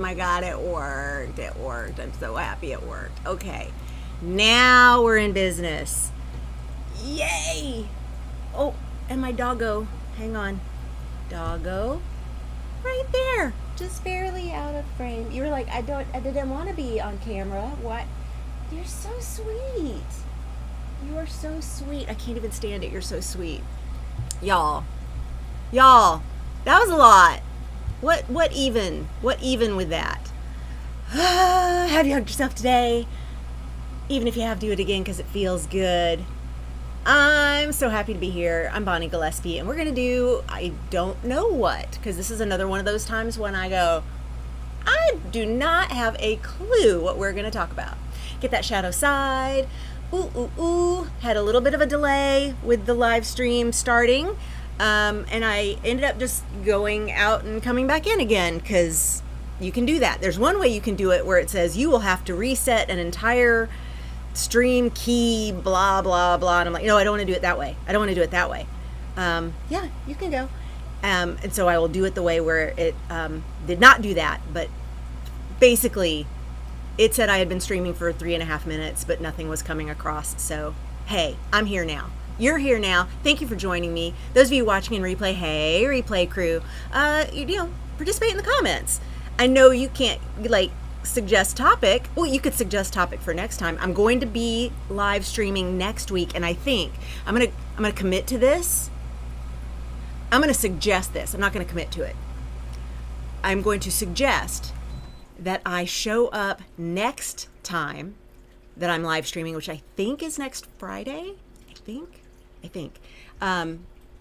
My God, it worked. It worked. I'm so happy it worked. Okay. Now we're in business. Yay! Oh, and my doggo. Hang on. Doggo. Right there. Just barely out of frame. You were like, I didn't want to be on camera. What? You're so sweet. You are so sweet. I can't even stand it. You're so sweet. Y'all. Y'all. That was a lot. What even? What even with that? Have you hugged yourself today? Even if you have, do it again because it feels good. I'm so happy to be here. I'm Bonnie Gillespie, and we're going to do I don't know what, because this is another one of those times when I go, I do not have a clue what we're going to talk about. Get that shadow side. Ooh, ooh, ooh. Had a little bit of a delay with the live stream starting. And I ended up just going out and coming back in again because you can do that. There's one way you can do it where it says you will have to reset an entire stream key, blah, blah, blah. And I'm like, no, I don't want to do it that way. I don't want to do it that way. Yeah, you can go. And so I will do it the way where it did not do that. But basically, it said I had been streaming for 3.5 minutes, but nothing was coming across. So, hey, I'm here now. You're here now. Thank you for joining me. Those of you watching in replay, hey, replay crew, participate in the comments. I know you can't suggest topic. Well, you could suggest topic for next time. I'm going to be live streaming next week, and I think I'm gonna commit to this. I'm gonna suggest this. I'm not gonna commit to it. I'm going to suggest that I show up next time that I'm live streaming, which I think is next Friday. I think,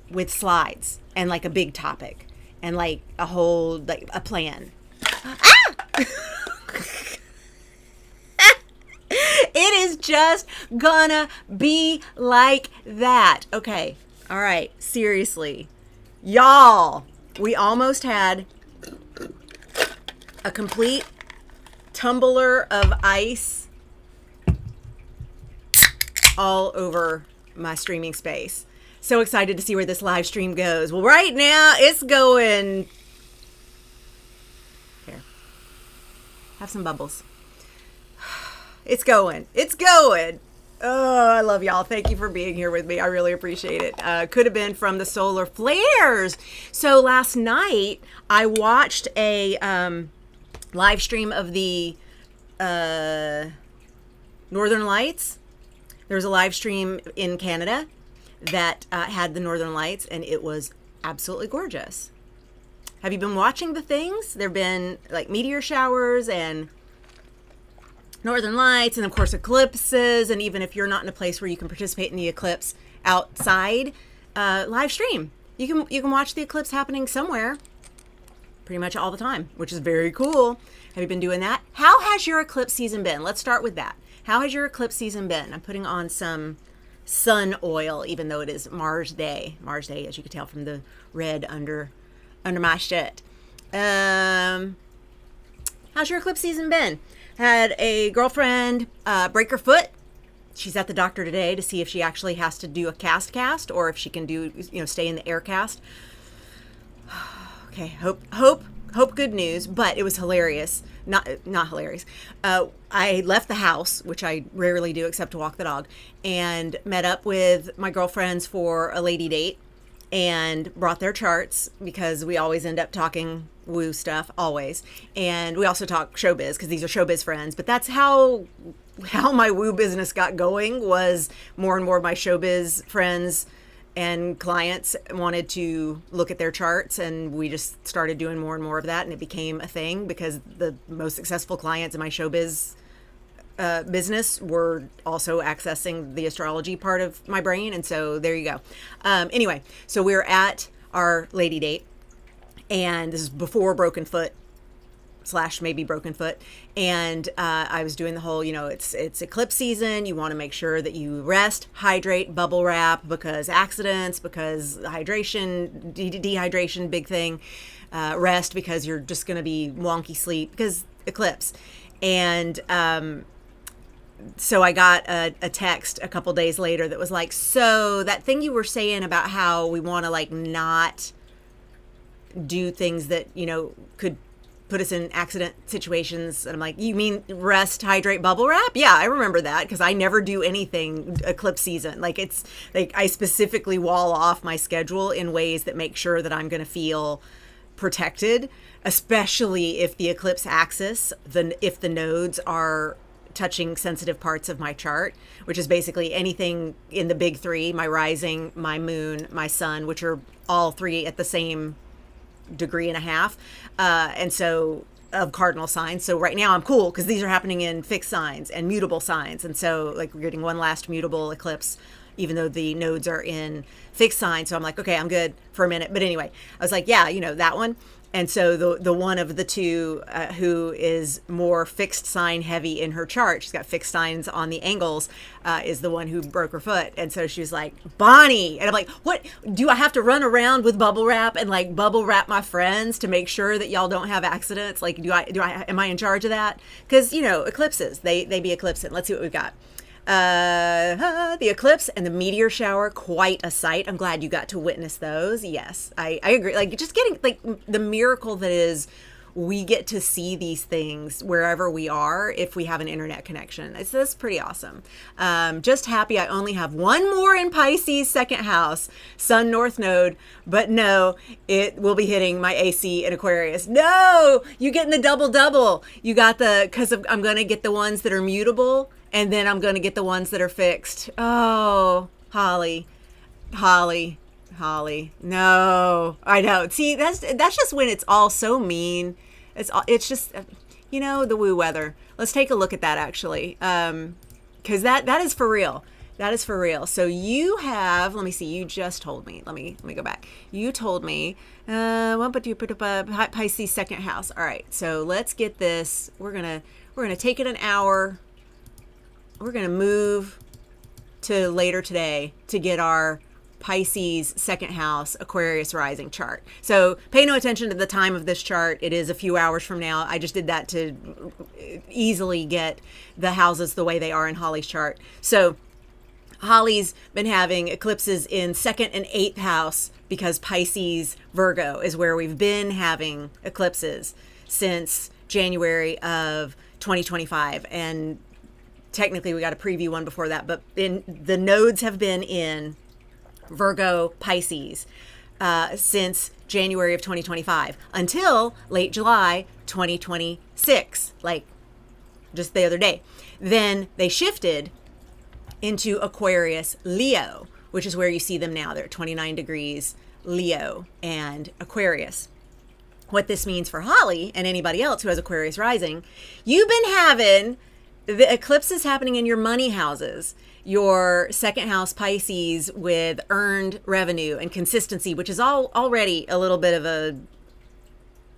with slides and like a big topic and like a whole, like a plan. Ah! It is just gonna be like that. Okay. All right. Seriously. Y'all, we almost had a complete tumbler of ice all over my streaming space. So excited to see where this live stream goes. Well, right now it's going. Here, have some bubbles. It's going. It's going. Oh, I love y'all. Thank you for being here with me. I really appreciate it. Could have been from the solar flares. So last night I watched a live stream of the Northern Lights. There was a live stream in Canada that had the Northern Lights, and it was absolutely gorgeous. Have you been watching the things? There have been like meteor showers and Northern Lights, and of course eclipses. And even if you're not in a place where you can participate in the eclipse outside, live stream. You can watch the eclipse happening somewhere, pretty much all the time, which is very cool. Have you been doing that? How has your eclipse season been? Let's start with that. How has your eclipse season been? I'm putting on some sun oil, even though it is Mars Day. Mars Day, as you can tell from the red under my shirt. How's your eclipse season been? Had a girlfriend break her foot. She's at the doctor today to see if she actually has to do a cast or if she can do, stay in the air cast. Okay, hope good news, but it was hilarious. Not hilarious. I left the house, which I rarely do except to walk the dog, and met up with my girlfriends for a lady date and brought their charts because we always end up talking woo stuff, always. And we also talk showbiz because these are showbiz friends, but that's how my woo business got going, was more and more of my showbiz friends and clients wanted to look at their charts, and we just started doing more and more of that, and it became a thing because the most successful clients in my showbiz business were also accessing the astrology part of my brain, and so there you go. Anyway, so we're at our lady date, and this is before broken foot / maybe broken foot, and I was doing the whole, it's eclipse season. You want to make sure that you rest, hydrate, bubble wrap, because accidents, because hydration, dehydration, big thing. Rest because you're just going to be wonky sleep because eclipse. And so I got a text a couple days later that was like, so that thing you were saying about how we want to not do things that, could put us in accident situations. And I'm like, you mean rest, hydrate, bubble wrap? Yeah, I remember that because I never do anything eclipse season. Like it's like I specifically wall off my schedule in ways that make sure that I'm going to feel protected, especially if the eclipse axis, if the nodes are touching sensitive parts of my chart, which is basically anything in the big three, my rising, my moon, my sun, which are all three at the same degree and a half. And so of cardinal signs. So right now I'm cool because these are happening in fixed signs and mutable signs. And so like we're getting one last mutable eclipse, even though the nodes are in fixed signs. So I'm like, okay, I'm good for a minute. But anyway, I was like, yeah, you know, that one. And so the one of the two who is more fixed sign heavy in her chart, she's got fixed signs on the angles, is the one who broke her foot. And so she was like, Bonnie. And I'm like, what? Do I have to run around with bubble wrap and like bubble wrap my friends to make sure that y'all don't have accidents? Like, am I in charge of that? Because, you know, eclipses, they be eclipsing. Let's see what we've got. The eclipse and the meteor shower, quite a sight. I'm glad you got to witness those. Yes, I agree. Like just getting like the miracle that is we get to see these things wherever we are if we have an internet connection. That's pretty awesome. Just happy I only have one more in Pisces second house, Sun North Node, but no, it will be hitting my AC in Aquarius. No, you getting the double. You got because I'm going to get the ones that are mutable. And then I'm going to get the ones that are fixed. Oh, Holly. No, I know. See, that's just when it's all so mean. It's just, you know, the woo weather. Let's take a look at that actually. Because that is for real. That is for real. So you have, let me see, you just told me. Let me go back. You told me, what but you put up a Pisces second house. All right. So let's get this. We're going to take it an hour. We're going to move to later today to get our Pisces second house Aquarius rising chart. So pay no attention to the time of this chart. It is a few hours from now. I just did that to easily get the houses the way they are in Holly's chart. So Holly's been having eclipses in second and eighth house because Pisces Virgo is where we've been having eclipses since January of 2025. And technically we got a preview one before that, but the nodes have been in Virgo Pisces since January of 2025 until late July 2026, like just the other day. Then they shifted into Aquarius Leo, which is where you see them now. They're at 29 degrees Leo and Aquarius. What this means for Holly and anybody else who has Aquarius rising, you've been having the eclipses happening in your money houses, your second house Pisces with earned revenue and consistency, which is already a little bit of a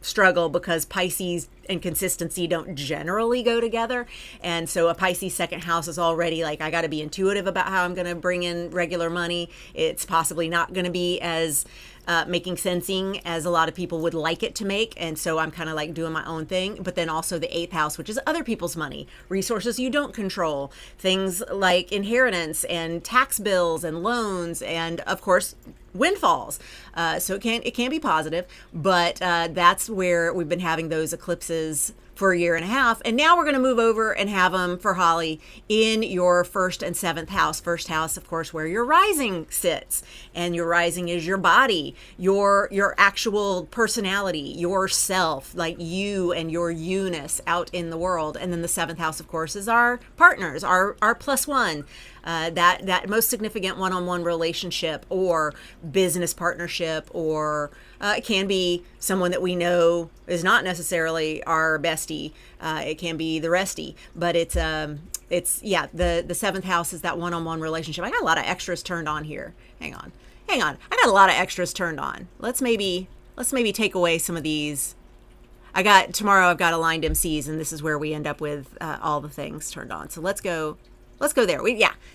struggle because Pisces and consistency don't generally go together. And so a Pisces second house is already like, I got to be intuitive about how I'm going to bring in regular money. It's possibly not going to be as making sensing as a lot of people would like it to make. And so I'm kind of like doing my own thing. But then also the eighth house, which is other people's money, resources you don't control, things like inheritance and tax bills and loans, and of course, windfalls. So it can be positive, but that's where we've been having those eclipses for a year and a half. And now we're going to move over and have them for Holly in your first and seventh house. First house, of course, where your rising sits, and your rising is your body, your actual personality, yourself, like you and your you-ness out in the world. And then the seventh house, of course, is our partners, our plus one. That most significant one-on-one relationship or business partnership, or it can be someone that we know is not necessarily our bestie. It can be the restie, but it's the seventh house is that one-on-one relationship. I got a lot of extras turned on here. Hang on. I got a lot of extras turned on. Let's maybe take away some of these. Tomorrow I've got aligned MCs, and this is where we end up with all the things turned on. So let's go there.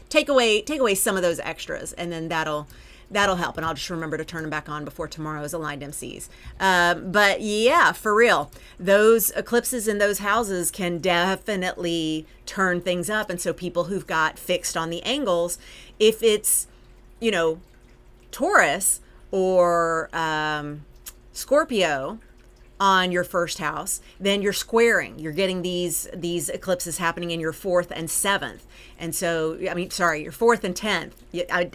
Take away some of those extras, and then that'll help. And I'll just remember to turn them back on before tomorrow's aligned MCs. But yeah, for real, those eclipses in those houses can definitely turn things up. And so people who've got fixed on the angles, if it's, Taurus or Scorpio, on your first house, then you're squaring. You're getting these eclipses happening in your 4th and 7th. And so, I mean, sorry, your 4th and 10th.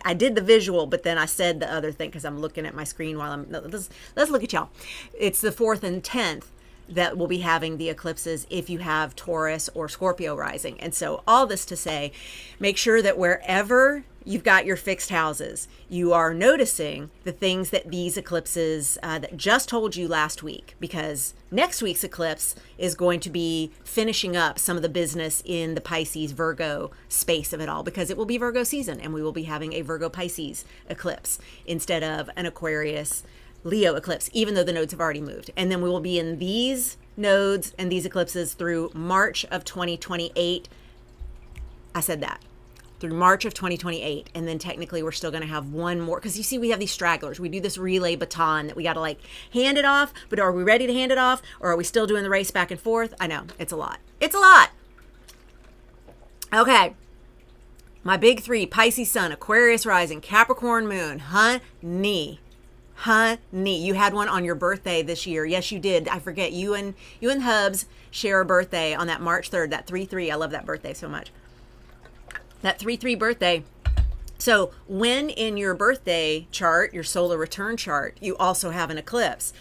I did the visual, but then I said the other thing because I'm looking at my screen while let's look at y'all. It's the 4th and 10th that will be having the eclipses if you have Taurus or Scorpio rising. And so all this to say, make sure that wherever you've got your fixed houses, you are noticing the things that these eclipses that just told you last week, because next week's eclipse is going to be finishing up some of the business in the Pisces Virgo space of it all, because it will be Virgo season and we will be having a Virgo Pisces eclipse instead of an Aquarius Leo eclipse, even though the nodes have already moved. And then we will be in these nodes and these eclipses through March of 2028. I said that. Through March of 2028. And then technically we're still going to have one more, because you see we have these stragglers. We do this relay baton that we got to like hand it off, but are we ready to hand it off, or are we still doing the race back and forth? I know, it's a lot. It's a lot. Okay. My big three: Pisces Sun, Aquarius Rising, Capricorn Moon. Honey, you had one on your birthday this year. Yes, you did. I forget, you and Hubs share a birthday on that March 3rd, that 3-3. I love that birthday so much. That 3-3 birthday. So when in your birthday chart, your solar return chart, you also have an eclipse.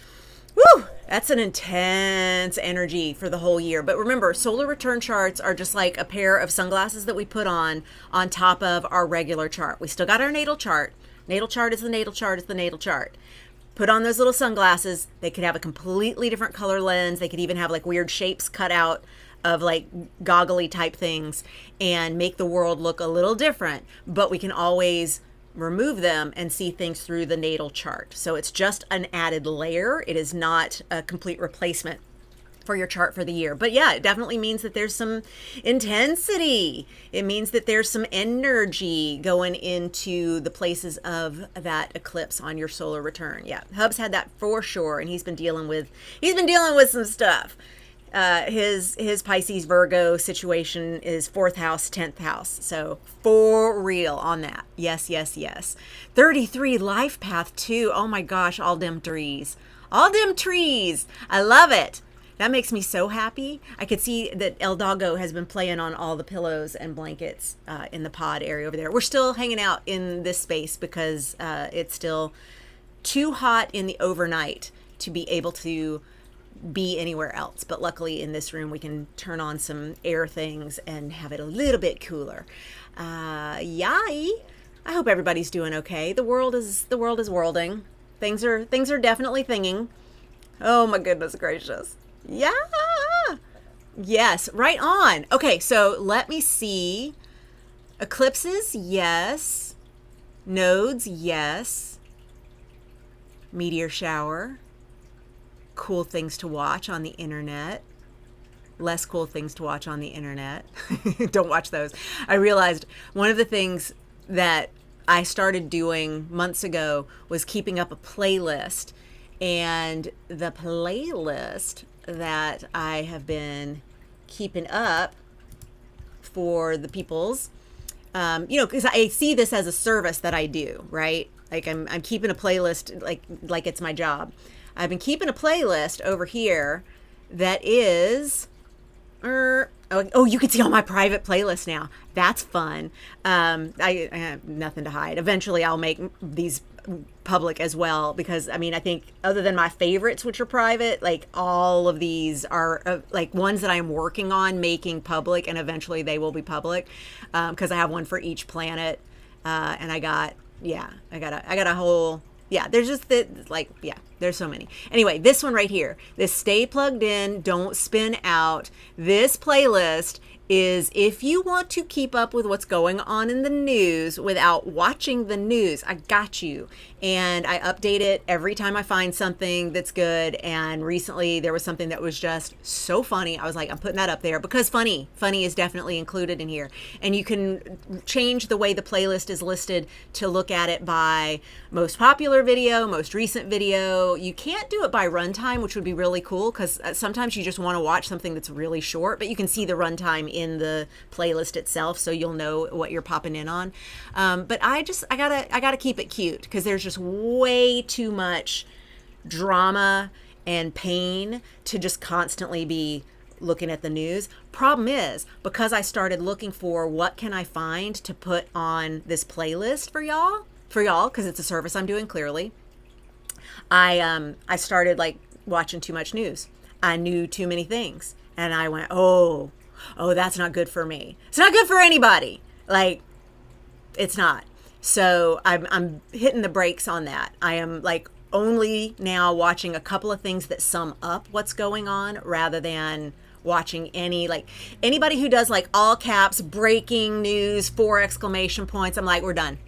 Woo! That's an intense energy for the whole year. But remember, solar return charts are just like a pair of sunglasses that we put on top of our regular chart. We still got our natal chart. Natal chart is the natal chart is the natal chart. Put on those little sunglasses. They could have a completely different color lens. They could even have like weird shapes cut out of like goggly type things and make the world look a little different. But we can always remove them and see things through the natal chart. So it's just an added layer. It is not a complete replacement for your chart for the year. But yeah, it definitely means that there's some intensity. It means that there's some energy going into the places of that eclipse on your solar return. Yeah, Hubs had that for sure, and he's been dealing with some stuff. His Pisces Virgo situation is 4th house, 10th house. So for real on that. Yes. 33 life path too. Oh my gosh, all them trees. I love it. That makes me so happy. I could see that El Doggo has been playing on all the pillows and blankets in the pod area over there. We're still hanging out in this space because it's still too hot in the overnight to be able to be anywhere else. But luckily in this room we can turn on some air things and have it a little bit cooler. Yay! I hope everybody's doing okay. The world is worlding. Things are definitely thinging. Oh my goodness gracious. Yeah. Yes, right on. Okay, so let me see. Eclipses, yes. Nodes, yes. Meteor shower. Cool things to watch on the internet. Less cool things to watch on the internet. Don't watch those. I realized one of the things that I started doing months ago was keeping up a playlist. And the playlist that I have been keeping up for the peoples, because I see this as a service that I do, right? Like I'm keeping a playlist like it's my job. I've been keeping a playlist over here that is, you can see all my private playlists now. That's fun. I have nothing to hide. Eventually I'll make these public as well, because I mean, I think other than my favorites, which are private, like all of these are like ones that I'm working on making public, and eventually they will be public, because I have one for each planet, and I got a whole, there's just there's so many. Anyway, this one right here, this Stay Plugged In, Don't Spin Out, this playlist is if you want to keep up with what's going on in the news without watching the news. I got you. And I update it every time I find something that's good. And recently there was something that was just so funny. I was like, I'm putting that up there because funny is definitely included in here. And you can change the way the playlist is listed to look at it by most popular video, most recent video. You can't do it by runtime, which would be really cool, because sometimes you just want to watch something that's really short, but you can see the runtime in the playlist itself, so you'll know what you're popping in on. But I gotta keep it cute, because there's just way too much drama and pain to just constantly be looking at the news. Problem is, because I started looking for what can I find to put on this playlist for y'all, because it's a service I'm doing, clearly. I started like watching too much news. I knew too many things, and I went, oh, that's not good for me. It's not good for anybody. Like, it's not. So I'm hitting the brakes on that. I am like only now watching a couple of things that sum up what's going on, rather than watching anybody who does like all caps breaking news, 4 exclamation points. I'm like, we're done.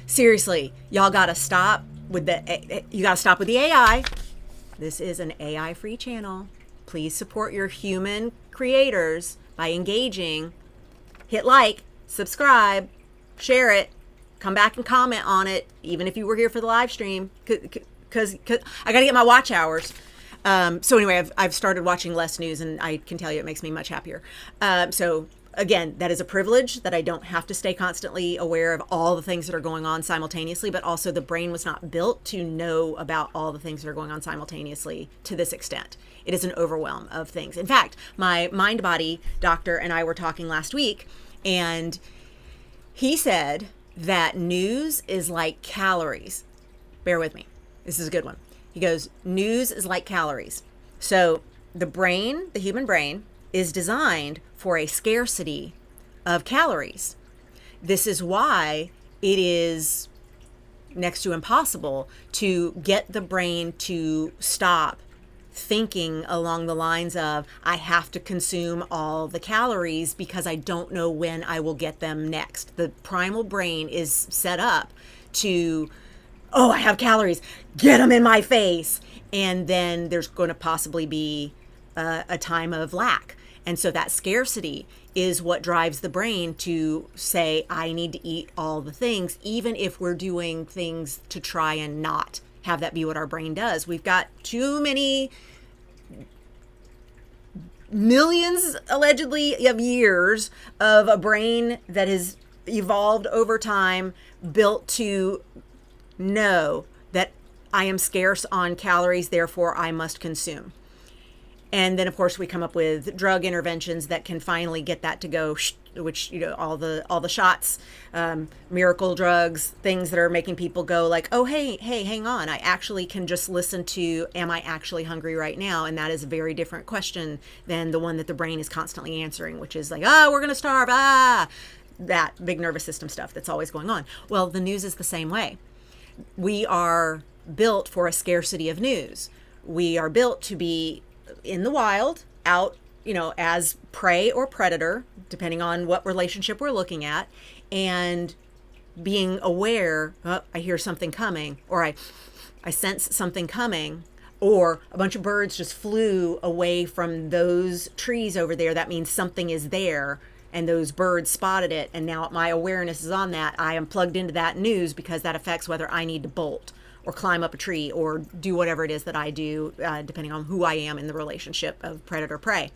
Seriously, y'all gotta stop with you gotta stop with the AI. This is an AI free channel. Please support your human creators by engaging. Hit like, subscribe, share it, come back and comment on it, even if you were here for the live stream, because I got to get my watch hours. So anyway, I've started watching less news, and I can tell you it makes me much happier. So again, that is a privilege that I don't have to stay constantly aware of all the things that are going on simultaneously, but also the brain was not built to know about all the things that are going on simultaneously to this extent. It is an overwhelm of things. In fact, my mind body doctor and I were talking last week, and he said that news is like calories. Bear with me. This is a good one. He goes, news is like calories. So the brain, the human brain, is designed for a scarcity of calories. This is why it is next to impossible to get the brain to stop thinking along the lines of, I have to consume all the calories because I don't know when I will get them next. The primal brain is set up to, oh, I have calories, get them in my face. And then there's going to possibly be a time of lack. And so that scarcity is what drives the brain to say, I need to eat all the things, even if we're doing things to try and not have that be what our brain does. We've got too many millions, allegedly, of years of a brain that has evolved over time, built to know that I am scarce on calories, therefore I must consume. And then, of course, we come up with drug interventions that can finally get that to go, which, you know, all the shots, miracle drugs, things that are making people go like, oh, hey, hang on. I actually can just listen to, am I actually hungry right now? And that is a very different question than the one that the brain is constantly answering, which is like, we're going to starve. That big nervous system stuff that's always going on. Well, the news is the same way. We are built for a scarcity of news. We are built to be in the wild, out, you know, as prey or predator, depending on what relationship we're looking at, and being aware, I hear something coming, or I sense something coming, or a bunch of birds just flew away from those trees over there. That means something is there, and those birds spotted it, and now my awareness is on that. I am plugged into that news because that affects whether I need to bolt or climb up a tree or do whatever it is that I do, depending on who I am in the relationship of predator-prey.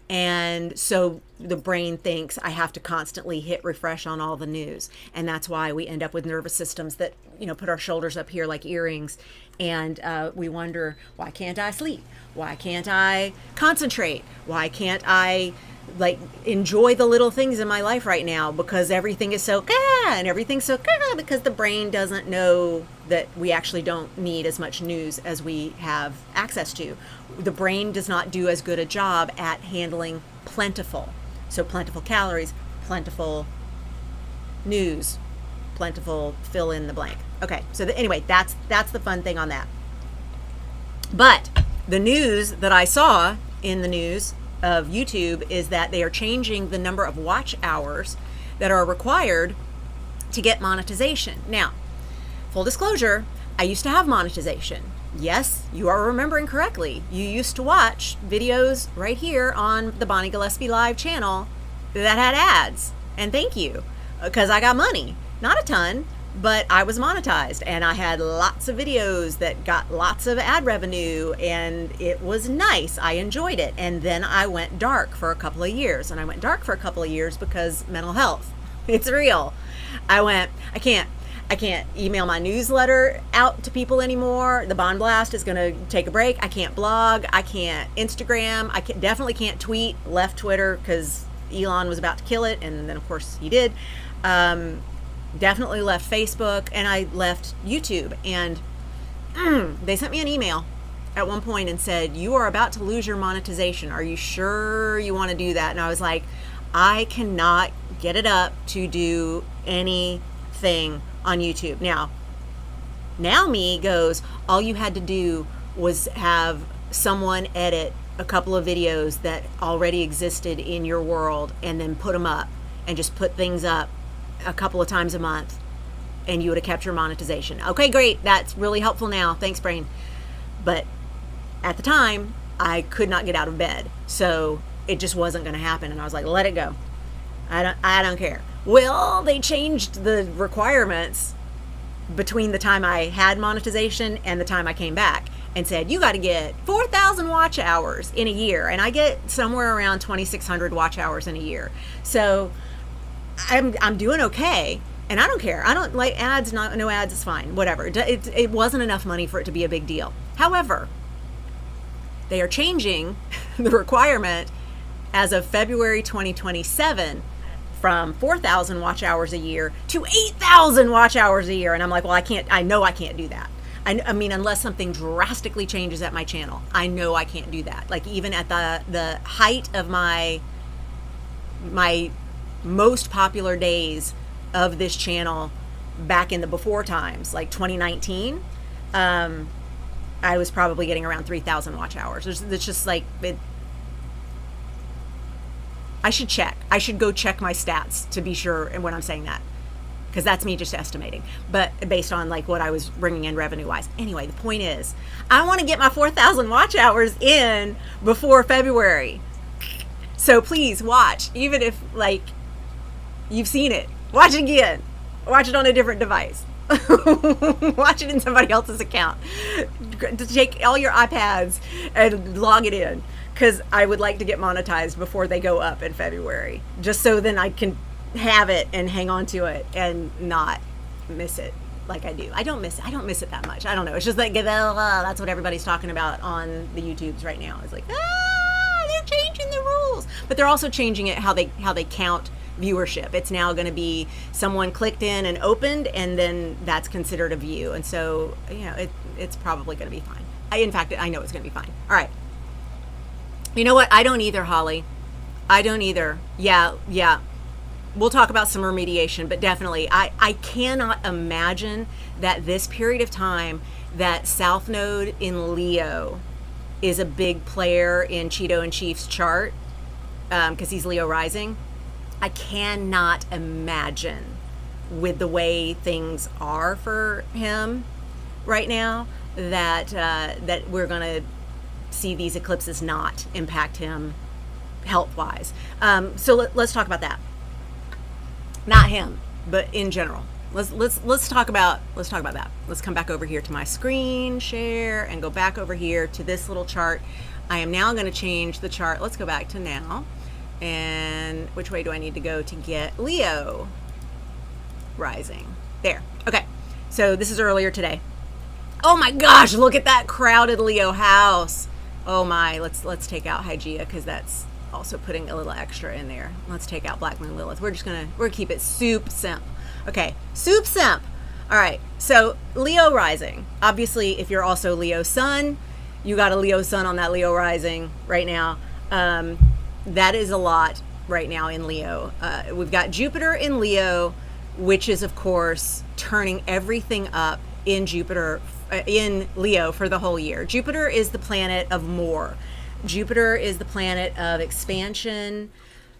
And so the brain thinks I have to constantly hit refresh on all the news. And that's why we end up with nervous systems that, you know, put our shoulders up here like earrings. And we wonder, why can't I sleep? Why can't I concentrate? Why can't I like enjoy the little things in my life right now? Because everything is so and everything's so because the brain doesn't know that we actually don't need as much news as we have access to. The brain does not do as good a job at handling plentiful. So plentiful calories, plentiful news, plentiful fill in the blank. Okay, so anyway, that's the fun thing on that. But the news that I saw in the news of YouTube is that they are changing the number of watch hours that are required to get monetization. Now, full disclosure, I used to have monetization. Yes, you are remembering correctly. You used to watch videos right here on the Bonnie Gillespie live channel that had ads. And thank you, because I got money. Not a ton, but I was monetized, and I had lots of videos that got lots of ad revenue, and it was nice. I enjoyed it. And then I went dark for a couple of years, and I went dark for a couple of years because mental health. It's real. I can't. I can't email my newsletter out to people anymore. The Bond Blast is going to take a break. I can't blog. I can't Instagram. Definitely can't tweet. Left Twitter because Elon was about to kill it, and then of course he did. Definitely left Facebook, and I left YouTube. And they sent me an email at one point and said, "You are about to lose your monetization. Are you sure you want to do that?" And I was like, I cannot get it up to do anything on YouTube. Now me goes, all you had to do was have someone edit a couple of videos that already existed in your world and then put them up, and just put things up a couple of times a month, and you would have kept your monetization. Okay, great. That's really helpful now. Thanks, brain. But at the time, I could not get out of bed. So it just wasn't going to happen. And I was like, let it go. I don't care. Well, they changed the requirements between the time I had monetization and the time I came back, and said, you got to get 4,000 watch hours in a year. And I get somewhere around 2,600 watch hours in a year. So I'm doing okay. And I don't care. I don't like ads. No ads is fine. Whatever. It wasn't enough money for it to be a big deal. However, they are changing the requirement as of February 2027 from 4,000 watch hours a year to 8,000 watch hours a year. And I'm like, well, I know I can't do that. I mean, unless something drastically changes at my channel, I know I can't do that. Like, even at the height of my most popular days of this channel back in the before times, like 2019, I was probably getting around 3,000 watch hours. It's just like it. I should check. I should go check my stats to be sure when I'm saying that, because that's me just estimating, but based on like what I was bringing in revenue wise. Anyway, the point is, I want to get my 4,000 watch hours in before February. So please watch, even if like you've seen it, watch it again. Watch it on a different device. Watch it in somebody else's account. Take all your iPads and log it in, because I would like to get monetized before they go up in February, just so then I can have it and hang on to it and not miss it like I do. I don't miss it that much. I don't know. It's just like that's what everybody's talking about on the YouTubes right now. It's like, they're changing the rules, but they're also changing it how they count viewership. It's now going to be someone clicked in and opened, and then that's considered a view. And so, it's probably going to be fine. In fact, I know it's going to be fine. All right. You know what? I don't either, Holly. I don't either. Yeah. We'll talk about some remediation, but definitely, I cannot imagine that this period of time that South Node in Leo is a big player in Cheeto and Chief's chart, because he's Leo rising. I cannot imagine, with the way things are for him right now, that we're going to see these eclipses not impact him health-wise. So let's talk about that. Not him, but in general. Let's talk about that. Let's come back over here to my screen share and go back over here to this little chart. I am now going to change the chart. Let's go back to now. And which way do I need to go to get Leo rising? There. Okay. So this is earlier today. Oh my gosh, look at that crowded Leo house. Oh my, let's take out Hygeia, because that's also putting a little extra in there. Let's take out Black Moon Lilith. We're gonna keep it soup simp. Okay, soup simp. All right, so Leo rising. Obviously, if you're also Leo sun, you got a Leo sun on that Leo rising right now. That is a lot right now in Leo. We've got Jupiter in Leo, which is, of course, turning everything up in Leo for the whole year. Jupiter is the planet of more. Jupiter is the planet of expansion,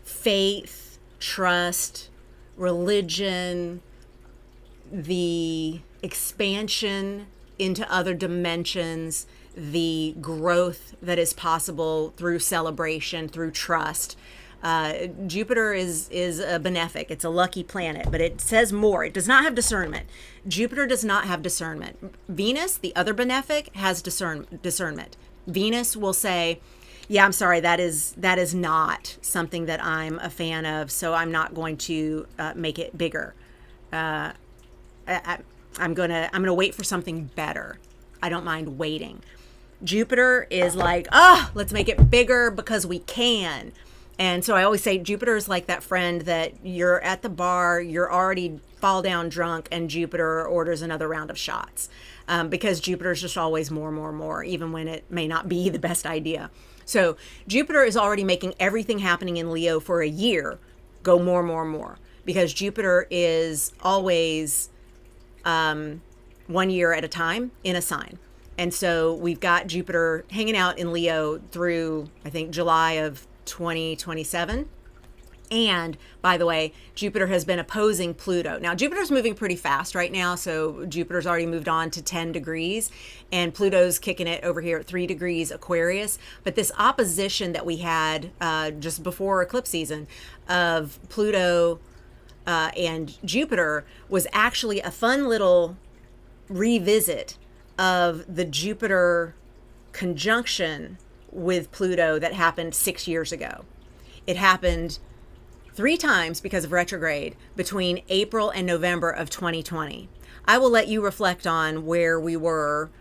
faith, trust, religion, the expansion into other dimensions, the growth that is possible through celebration, through trust. Jupiter is a benefic. It's a lucky planet, but it says more. It does not have discernment. Jupiter does not have discernment. Venus, the other benefic, has discernment. Venus will say, yeah, I'm sorry, that is not something that I'm a fan of, so I'm not going to make it bigger. I'm gonna wait for something better. I don't mind waiting. Jupiter is like, let's make it bigger because we can. And so I always say Jupiter is like that friend that you're at the bar, you're already fall down drunk, and Jupiter orders another round of shots. Because Jupiter is just always more, even when it may not be the best idea. So Jupiter is already making everything happening in Leo for a year go more. Because Jupiter is always 1 year at a time in a sign. And so we've got Jupiter hanging out in Leo through, I think, July of 2027. And by the way, Jupiter has been opposing Pluto. Now, Jupiter's moving pretty fast right now. So Jupiter's already moved on to 10 degrees and Pluto's kicking it over here at 3 degrees Aquarius. But this opposition that we had just before eclipse season of Pluto and Jupiter was actually a fun little revisit of the Jupiter conjunction with Pluto that happened 6 years ago. It happened 3 times because of retrograde between April and November of 2020. I will let you reflect on where we were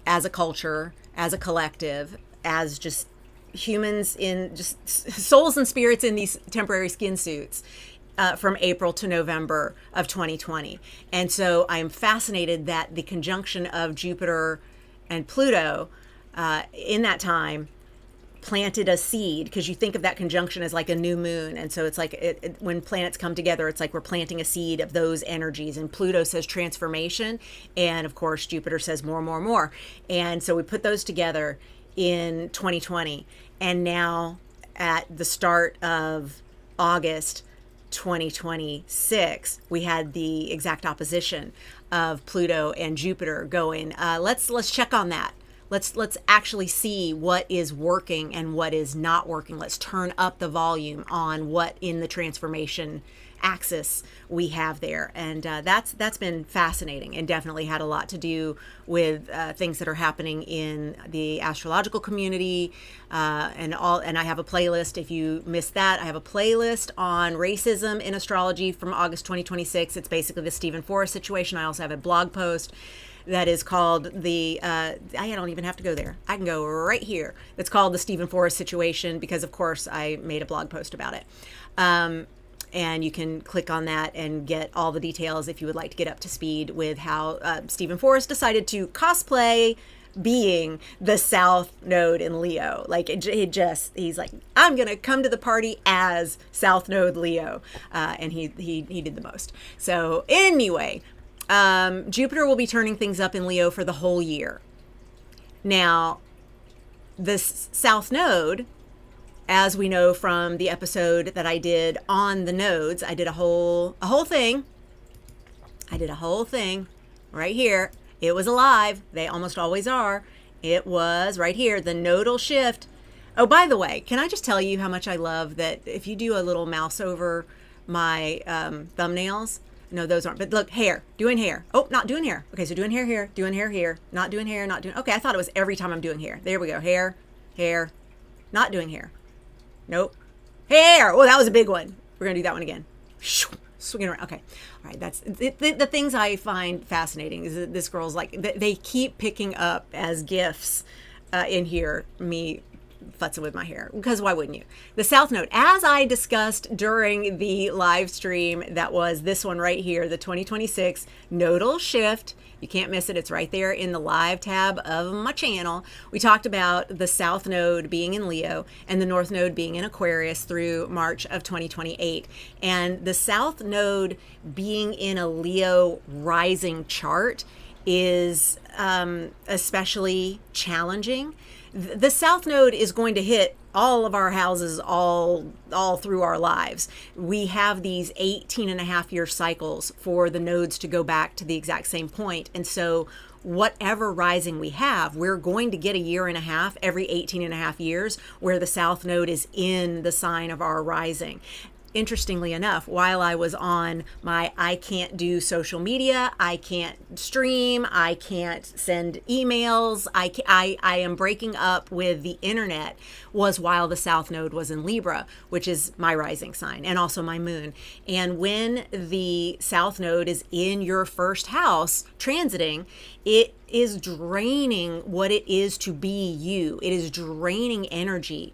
as a culture, as a collective, as just humans in just souls and spirits in these temporary skin suits. From April to November of 2020. And so I am fascinated that the conjunction of Jupiter and Pluto in that time planted a seed, because you think of that conjunction as like a new moon. And so it's like when planets come together, it's like we're planting a seed of those energies. And Pluto says transformation. And of course, Jupiter says more. And so we put those together in 2020. And now at the start of August 2026, we had the exact opposition of Pluto and Jupiter going, let's check on that. Let's actually see what is working and what is not working. Let's turn up the volume on what in the transformation axis we have there. And that's been fascinating and definitely had a lot to do with things that are happening in the astrological community and I have a playlist. If you missed that, I have a playlist on racism in astrology from August 2026. It's basically the Stephen Forrest situation. I also have a blog post that is called I don't even have to go there. I can go right here. It's called the Stephen Forrest situation because, of course, I made a blog post about it. And you can click on that and get all the details if you would like to get up to speed with how Stephen Forrest decided to cosplay being the South Node in Leo. Like he's like, I'm gonna come to the party as South Node Leo, and he did the most. So anyway, Jupiter will be turning things up in Leo for the whole year. Now, this South Node, as we know from the episode that I did on the nodes, I did a whole thing. I did a whole thing right here. It was alive. They almost always are. It was right here, the nodal shift. Oh, by the way, can I just tell you how much I love that if you do a little mouse over my thumbnails, no, those aren't, but look, hair, doing hair. Oh, not doing hair. Okay, so doing hair here, doing hair here, not doing hair, not doing, okay, I thought it was every time I'm doing hair. There we go, hair, not doing hair. Nope. Hair. Oh, that was a big one. We're going to do that one again. Swinging around. Okay. All right. That's the things I find fascinating is that this girl's like, they keep picking up as gifts in here, me futzing with my hair, because why wouldn't you? The South Node, as I discussed during the live stream, that was this one right here, the 2026 nodal shift. You can't miss it. It's right there in the live tab of my channel. We talked about the South Node being in Leo and the North Node being in Aquarius through March of 2028. And the South Node being in a Leo rising chart is especially challenging. The South Node is going to hit all of our houses all through our lives. We have these 18 and a half year cycles for the nodes to go back to the exact same point. And so whatever rising we have, we're going to get a year and a half every 18 and a half years where the South Node is in the sign of our rising. interestingly enough, while I was on my I can't do social media, I can't stream, I can't send emails, I am breaking up with the internet, was while the South Node was in Libra, which is my rising sign and also my moon. And when the South Node is in your first house transiting, it is draining what it is to be you. It is draining energy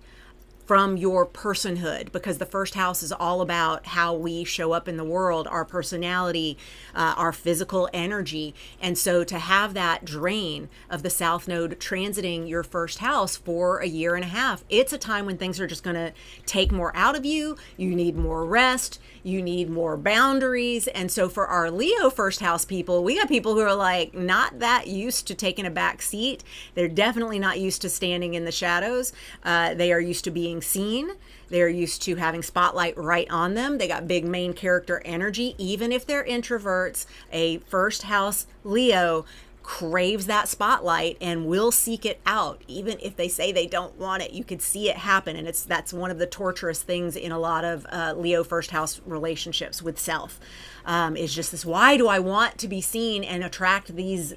from your personhood, because the first house is all about how we show up in the world, our personality, our physical energy. And so to have that drain of the South Node transiting your first house for a year and a half, it's a time when things are just going to take more out of you. You need more rest. You need more boundaries. And so for our Leo first house people, we got people who are like not that used to taking a back seat. They're definitely not used to standing in the shadows. They are used to being seen. They're used to having spotlight right on them. They got big main character energy. Even if they're introverts, a first house Leo craves that spotlight and will seek it out. Even if they say they don't want it, you could see it happen. And that's one of the torturous things in a lot of Leo first house relationships with self. Is just this, why do I want to be seen and attract these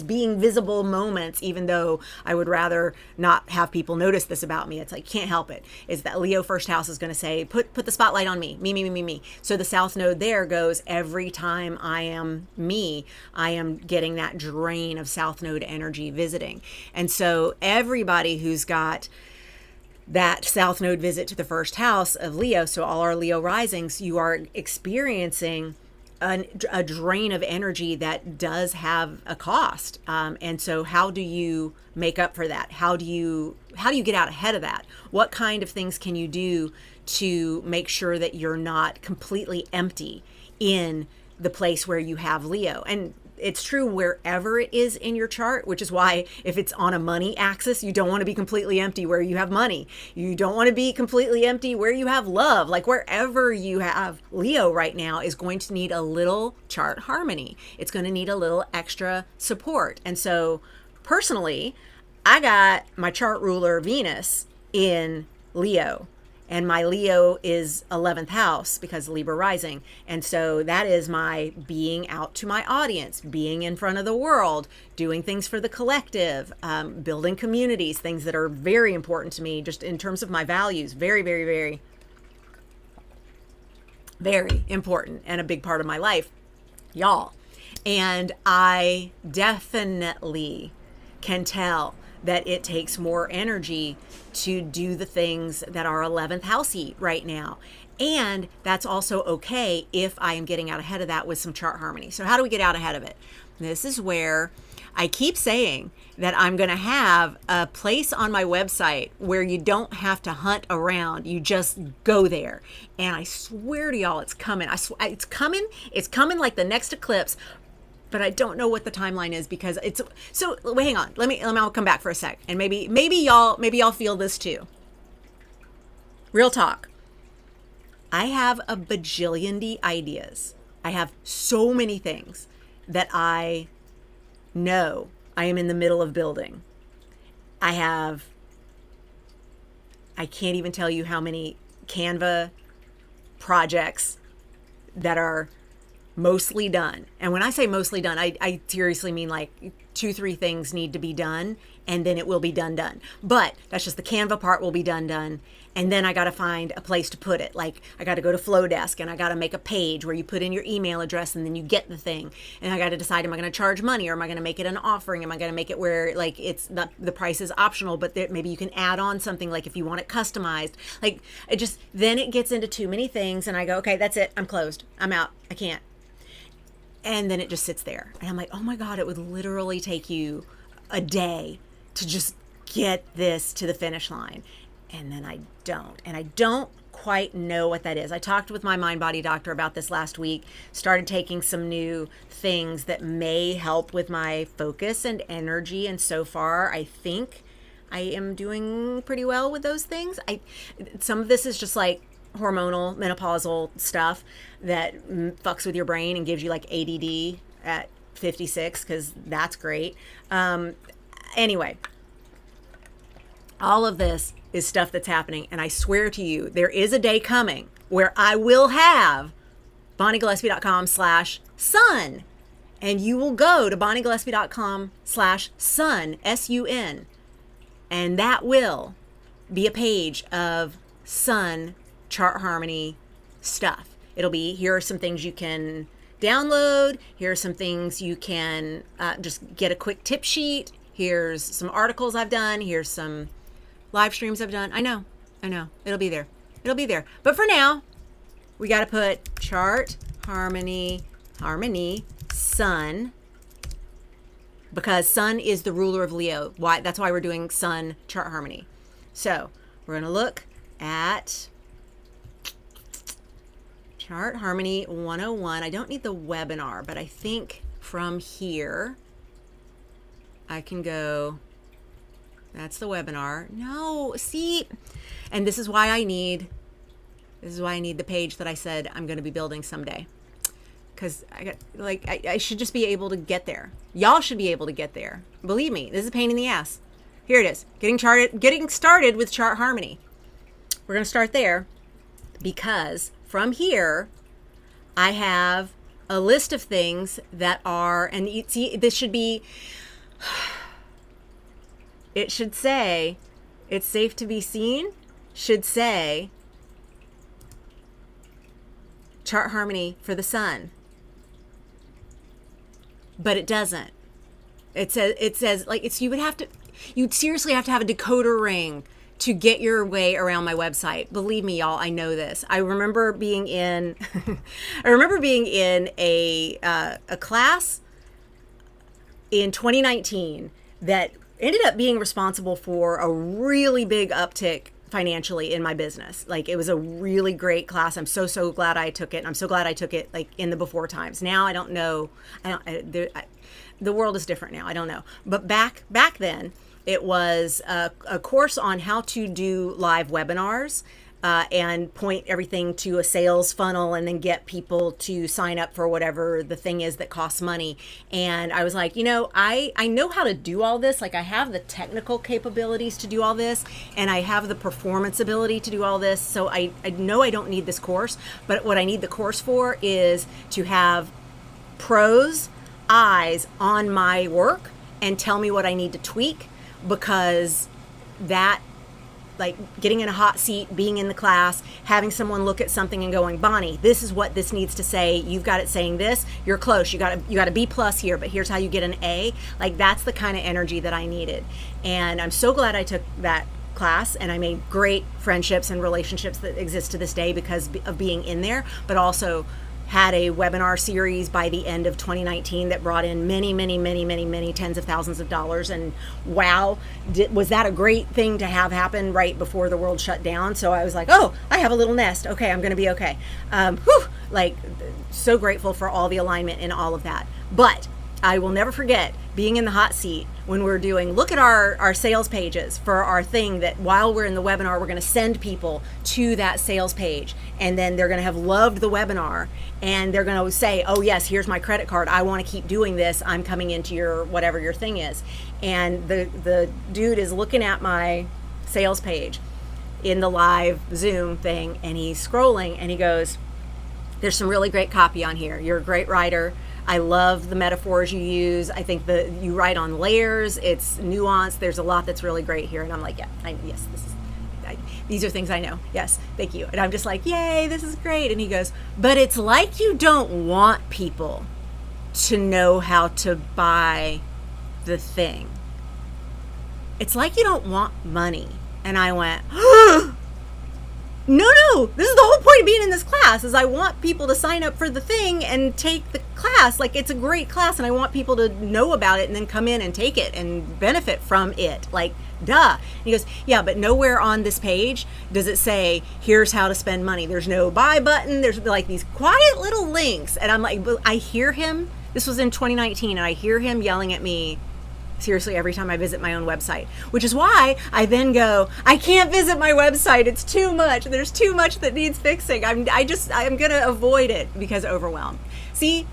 being visible moments, even though I would rather not have people notice this about me? It's like, can't help it. Is that Leo first house is going to say, put the spotlight on me, me. So the South Node there goes, every time I am me, I am getting that drain of South Node energy visiting. And so everybody who's got that South Node visit to the first house of Leo, so all our Leo risings, you are experiencing a drain of energy that does have a cost. And so how do you make up for that? How do you get out ahead of that? What kind of things can you do to make sure that you're not completely empty in the place where you have Leo? And it's true wherever it is in your chart, which is why if it's on a money axis, you don't want to be completely empty where you have money. You don't want to be completely empty where you have love. Like wherever you have Leo right now is going to need a little chart harmony. It's going to need a little extra support. And so personally, I got my chart ruler Venus in Leo. And my Leo is 11th house because Libra rising. And so that is my being out to my audience, being in front of the world, doing things for the collective, building communities, things that are very important to me just in terms of my values. Very, very, very, very important and a big part of my life, y'all. And I definitely can tell that it takes more energy to do the things that our 11th house eat right now. And that's also okay if I am getting out ahead of that with some chart harmony. So how do we get out ahead of it? This is where I keep saying that I'm going to have a place on my website where you don't have to hunt around. You just go there. And I swear to y'all, it's coming. It's coming. It's coming like the next eclipse. But I don't know what the timeline is because it's so. Wait, hang on. I'll come back for a sec, and maybe y'all feel this too. Real talk. I have a bajillion ideas. I have so many things that I know I am in the middle of building. I can't even tell you how many Canva projects that are mostly done. And when I say mostly done, I seriously mean like 2-3 things need to be done and then it will be done. But that's just the Canva part will be done. And then I got to find a place to put it. Like I got to go to Flowdesk and I got to make a page where you put in your email address and then you get the thing. And I got to decide, am I going to charge money or am I going to make it an offering? Am I going to make it where like it's not, the price is optional, but maybe you can add on something like if you want it customized. Like then it gets into too many things and I go, okay, that's it. I'm closed. I'm out. I can't. And then it just sits there. And I'm like, oh my God, it would literally take you a day to just get this to the finish line. And then I don't. And I don't quite know what that is. I talked with my mind body doctor about this last week, started taking some new things that may help with my focus and energy. And so far, I think I am doing pretty well with those things. Some of this is just like hormonal, menopausal stuff that fucks with your brain and gives you like ADD at 56, because that's great. Anyway, all of this is stuff that's happening. And I swear to you, there is a day coming where I will have bonniegillespie.com/sun. And you will go to bonniegillespie.com/sun, S-U-N. And that will be a page of sun chart harmony stuff. It'll be, here are some things you can download. Here are some things you can just get a quick tip sheet. Here's some articles I've done. Here's some live streams I've done. I know. It'll be there. But for now, we got to put chart harmony, sun, because sun is the ruler of Leo. That's why we're doing sun chart harmony. So we're going to look at Chart Harmony 101. I don't need the webinar, but I think from here I can go, that's the webinar. No, see, and this is why I need the page that I said I'm going to be building someday. Because I should just be able to get there. Y'all should be able to get there. Believe me, this is a pain in the ass. Here it is. Getting started with Chart Harmony. We're going to start there because from here I have a list of things that are, and you see, this should be, it should say, it's safe to be seen, should say Chart Harmony for the sun. But it doesn't. It says like it's, you'd seriously have to have a decoder ring to get your way around my website. Believe me, y'all, I know this. I remember being in a class in 2019 that ended up being responsible for a really big uptick financially in my business. Like, it was a really great class. I'm so glad I took it. And I'm so glad I took it like in the before times. Now I don't know. The world is different now. I don't know. But back then, it was a course on how to do live webinars and point everything to a sales funnel and then get people to sign up for whatever the thing is that costs money. And I was like, I know how to do all this. Like, I have the technical capabilities to do all this, and I have the performance ability to do all this. So I know I don't need this course, but what I need the course for is to have pros' eyes on my work and tell me what I need to tweak, because that, like, getting in a hot seat, being in the class, having someone look at something and going, Bonnie, this is what this needs to say. You've got it saying this. You're close. You got a B+ here, but here's how you get an A. Like, that's the kind of energy that I needed. And I'm so glad I took that class, and I made great friendships and relationships that exist to this day because of being in there, but also had a webinar series by the end of 2019 that brought in many tens of thousands of dollars. And wow, was that a great thing to have happen right before the world shut down. So I was like, oh, I have a little nest. Okay, I'm going to be okay. Like, so grateful for all the alignment and all of that. But I will never forget being in the hot seat when we're doing, look at our sales pages for our thing, that while we're in the webinar, we're going to send people to that sales page, and then they're going to have loved the webinar, and they're going to say, oh yes, here's my credit card. I want to keep doing this. I'm coming into your, whatever your thing is. And the dude is looking at my sales page in the live Zoom thing, and he's scrolling, and he goes, there's some really great copy on here. You're a great writer. I love the metaphors you use. I think that you write on layers. It's nuanced. There's a lot that's really great here. And I'm like, yeah, yes, these are things I know. Yes, thank you. And I'm just like, yay, this is great. And he goes, but it's like you don't want people to know how to buy the thing. It's like you don't want money. And I went, no, this is the whole point of being in this class, is I want people to sign up for the thing and take the class. Like, it's a great class, and I want people to know about it and then come in and take it and benefit from it. Like, duh. And he goes, yeah, but nowhere on this page does it say, here's how to spend money. There's no buy button. There's like these quiet little links. And I'm like, I hear him. This was in 2019, and I hear him yelling at me seriously every time I visit my own website, which is why I then go, I can't visit my website. It's too much. There's too much that needs fixing. I'm going to avoid it because overwhelmed. See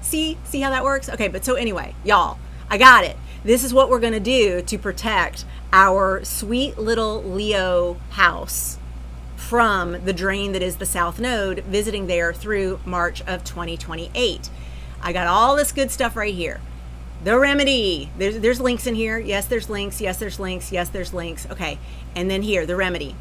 how that works? Okay. But so anyway, y'all, I got it. This is what we're going to do to protect our sweet little Leo house from the drain that is the South Node, visiting there through March of 2028. I got all this good stuff right here. The remedy. There's links in here. Yes, there's links. Yes, there's links. Yes, there's links. Okay. And then here, the remedy.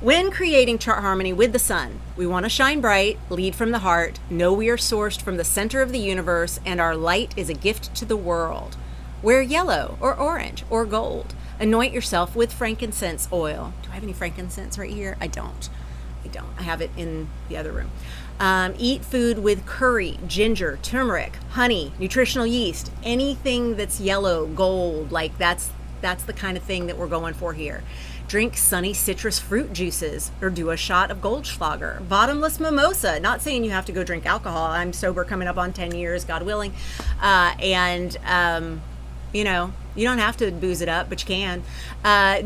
When creating chart harmony with the sun, we want to shine bright, lead from the heart, know we are sourced from the center of the universe, and our light is a gift to the world. Wear yellow or orange or gold. Anoint yourself with frankincense oil. Do I have any frankincense right here? I don't. I have it in the other room. Eat food with curry, ginger, turmeric, honey, nutritional yeast, anything that's yellow, gold, like that's the kind of thing that we're going for here. Drink sunny citrus fruit juices or do a shot of Goldschlager. Bottomless mimosa. Not saying you have to go drink alcohol. I'm sober coming up on 10 years, God willing. You know, you don't have to booze it up, but you can.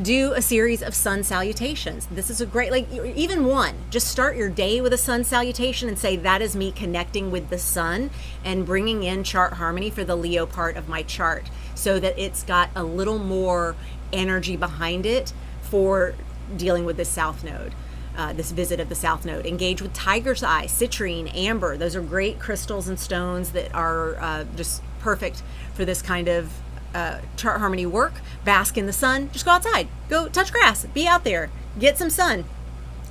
Do a series of sun salutations. This is a great, like, even one. Just start your day with a sun salutation and say, that is me connecting with the sun and bringing in chart harmony for the Leo part of my chart so that it's got a little more energy behind it for dealing with this South Node. This visit of the South Node. Engage with tiger's eye, citrine, amber. Those are great crystals and stones that are just perfect for this kind of chart harmony work. Bask in the sun. Just go outside. Go touch grass. Be out there. Get some sun.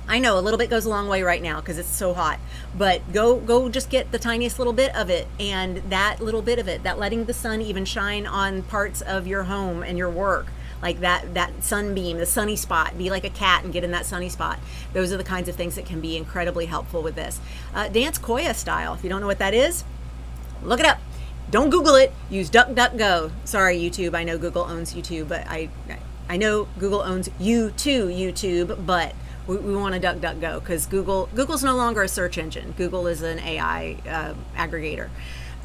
I know a little bit goes a long way right now because it's so hot, but go just get the tiniest little bit of it, and that little bit of it, that letting the sun even shine on parts of your home and your work, like that sunbeam, the sunny spot. Be like a cat and get in that sunny spot. Those are the kinds of things that can be incredibly helpful with this. Dance Koya style. If you don't know what that is, look it up. Don't Google it. Use DuckDuckGo. Sorry, YouTube. I know Google owns YouTube, but I know Google owns you too, YouTube, but we want to DuckDuckGo because Google's no longer a search engine. Google is an AI aggregator.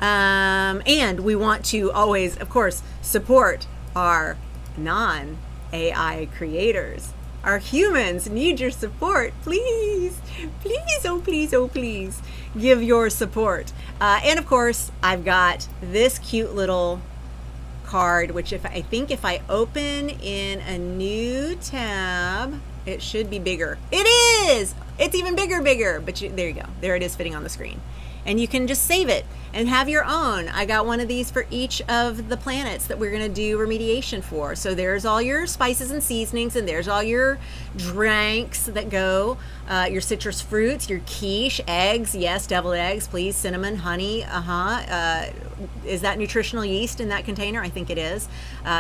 And we want to always, of course, support our non-AI creators. Our humans need your support. Please, please, oh please, oh please, give your support. And of course, I've got this cute little card, which I think if I open in a new tab, it should be bigger. It is! It's even bigger, but there you go. There it is fitting on the screen. And you can just save it and have your own. I got one of these for each of the planets that we're going to do remediation for. So there's all your spices and seasonings, and there's all your drinks that go, your citrus fruits, your quiche, eggs, yes, deviled eggs, please, cinnamon, honey, is that nutritional yeast in that container? I think it is.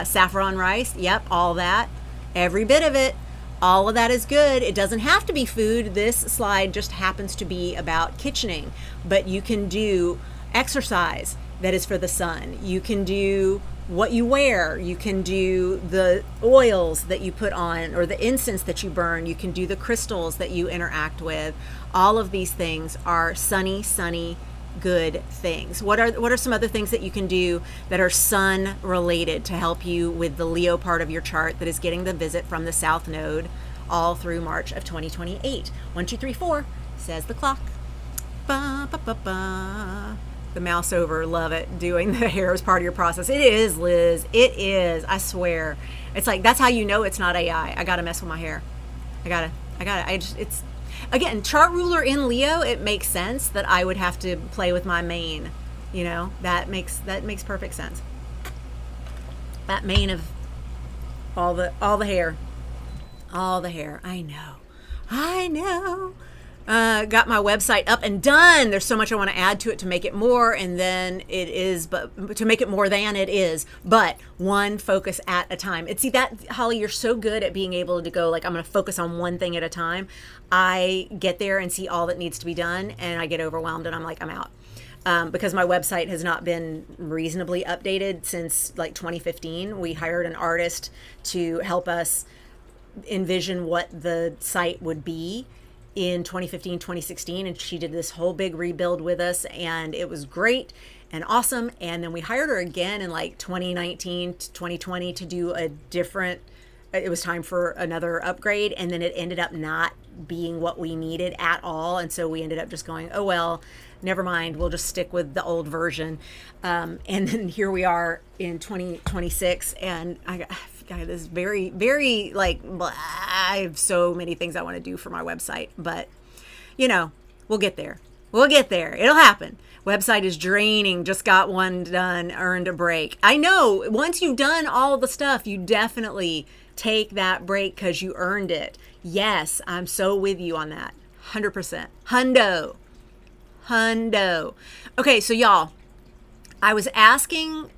Saffron rice, yep, all that, every bit of it. All of that is good. It doesn't have to be food. This slide just happens to be about kitchening, but you can do exercise that is for the sun. You can do what you wear. You can do the oils that you put on or the incense that you burn. You can do the crystals that you interact with. All of these things are sunny, good things. What are some other things that you can do that are sun related to help you with the Leo part of your chart that is getting the visit from the South Node all through March of 2028? 1, 2, 3, 4 says the clock. Ba, ba, ba, ba. The mouse over, love it. Doing the hair is part of your process. It is, Liz. It is. I swear. It's like, that's how you know it's not AI. I gotta mess with my hair. I gotta. It's, again, chart ruler in Leo, it makes sense that I would have to play with my mane. You know, that makes perfect sense. That mane of all the hair. All the hair. I know. Got my website up and done. There's so much I want to add to it to make it more, and then it is, but to make it more than it is, but one focus at a time. See that, Holly, you're so good at being able to go like, I'm going to focus on one thing at a time. I get there and see all that needs to be done, and I get overwhelmed, and I'm like, I'm out. Because my website has not been reasonably updated since like 2015. We hired an artist to help us envision what the site would be in 2015, 2016, and she did this whole big rebuild with us, and it was great and awesome. And then we hired her again in like 2019 to 2020 to do a different, it was time for another upgrade, and then it ended up not being what we needed at all, and so we ended up just going, oh well, never mind, we'll just stick with the old version. And then here we are in 2026, and God, this is very, very like, blah, I have so many things I want to do for my website, but you know, we'll get there. We'll get there. It'll happen. Website is draining. Just got one done, earned a break. I know once you've done all the stuff, you definitely take that break because you earned it. Yes, I'm so with you on that. 100%. Hundo. Hundo. Okay, so y'all, I was asking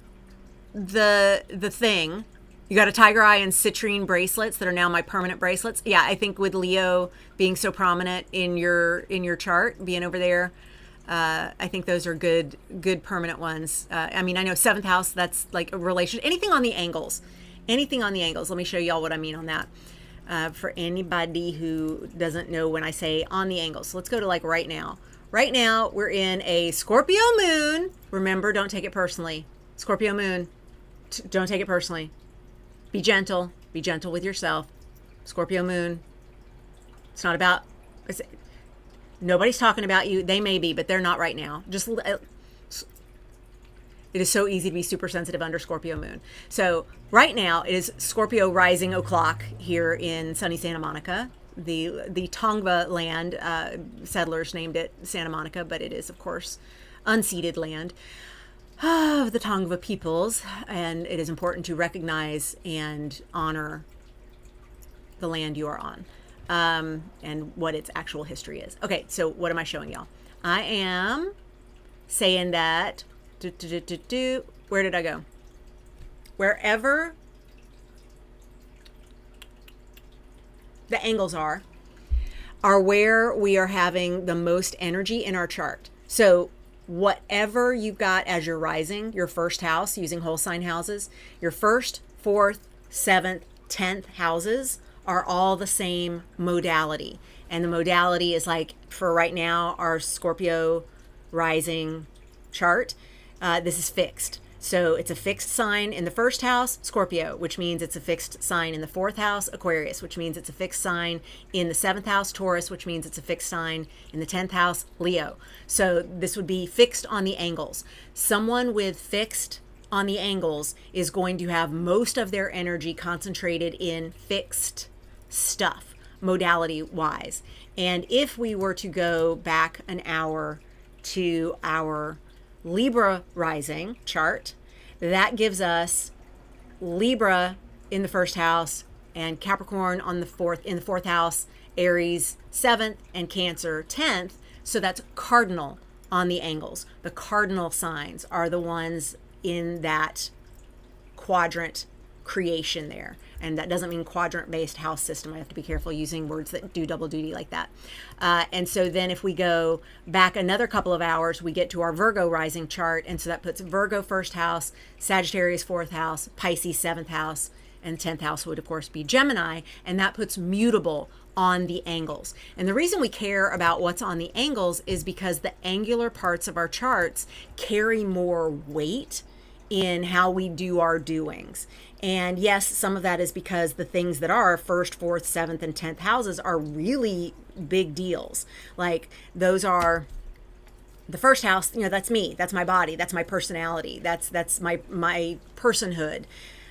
the thing. You got a tiger eye and citrine bracelets that are now my permanent bracelets. Yeah, I think with Leo being so prominent in your chart, being over there, I think those are good permanent ones. I mean, I know 7th house, that's like a relation. Anything on the angles. Anything on the angles. Let me show y'all what I mean on that. For anybody who doesn't know when I say on the angles. So let's go to like right now. Right now, we're in a Scorpio moon. Remember, don't take it personally. Scorpio moon, don't take it personally. Be gentle. Be gentle with yourself. Scorpio moon. It's not about... nobody's talking about you. They may be, but they're not right now. Just... it is so easy to be super sensitive under Scorpio moon. So right now, it is Scorpio rising o'clock here in sunny Santa Monica. The Tongva land, settlers named it Santa Monica, but it is, of course, unceded land of the Tongva peoples, and it is important to recognize and honor the land you are on, and what its actual history is. Okay, so what am I showing y'all? I am saying that, where did I go? Wherever the angles are where we are having the most energy in our chart. So whatever you've got as your rising, your first house, using whole sign houses, your 1st, 4th, 7th, 10th houses are all the same modality. And the modality is like, for right now, our Scorpio rising chart, this is fixed. So it's a fixed sign in the 1st house, Scorpio, which means it's a fixed sign in the 4th house, Aquarius, which means it's a fixed sign in the 7th house, Taurus, which means it's a fixed sign in the 10th house, Leo. So this would be fixed on the angles. Someone with fixed on the angles is going to have most of their energy concentrated in fixed stuff, modality wise. And if we were to go back an hour to our Libra rising chart, that gives us Libra in the 1st house and Capricorn on the 4th in the 4th house, Aries 7th and Cancer 10th. So that's cardinal on the angles. The cardinal signs are the ones in that quadrant creation there. And that doesn't mean quadrant-based house system. I have to be careful using words that do double duty like that. And so then if we go back another couple of hours, we get to our Virgo rising chart. And so that puts Virgo 1st house, Sagittarius 4th house, Pisces 7th house, and 10th house would, of course, be Gemini. And that puts mutable on the angles. And the reason we care about what's on the angles is because the angular parts of our charts carry more weight in how we do our doings. And yes, some of that is because the things that are 1st, 4th, 7th, and 10th houses are really big deals. Like those are the 1st house, you know, that's me, that's my body, that's my personality, that's my personhood.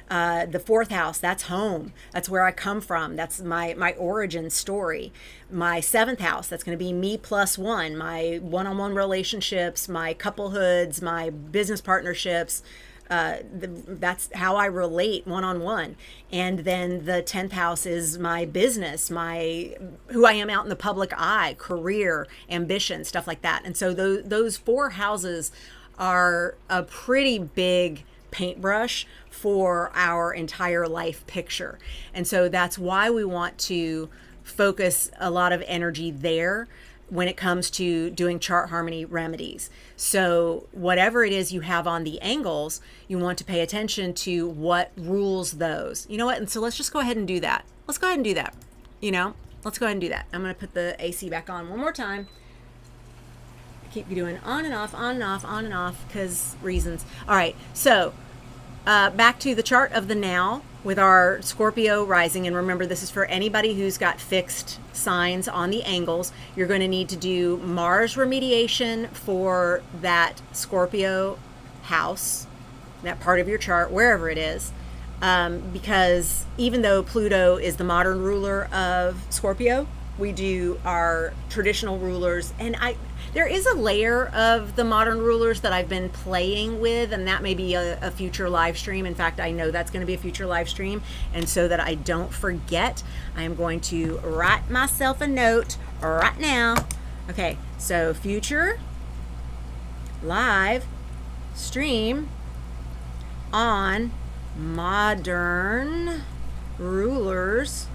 The 4th house, that's home, that's where I come from, that's my origin story. My 7th house, that's going to be me plus one, my one-on-one relationships, my couplohoods, my business partnerships. That's how I relate one-on-one. And then the 10th house is my business, who I am out in the public eye, career, ambition, stuff like that. And so those 4 houses are a pretty big paintbrush for our entire life picture. And so that's why we want to focus a lot of energy there when it comes to doing chart harmony remedies. So whatever it is you have on the angles, you want to pay attention to what rules those. You know what? And so let's just go ahead and do that. Let's go ahead and do that. You know, let's go ahead and do that. I'm going to put the AC back on one more time. I keep doing on and off, on and off, on and off because reasons. All right. So back to the chart of the now with our Scorpio rising. And remember, this is for anybody who's got fixed signs on the angles. You're going to need to do Mars remediation for that Scorpio house, that part of your chart, wherever it is. because even though Pluto is the modern ruler of Scorpio, we do our traditional rulers, and there is a layer of the modern rulers that I've been playing with, and that may be a future live stream. In fact, I know that's going to be a future live stream, and so that I don't forget, I am going to write myself a note right now. Okay, so future live stream on modern rulers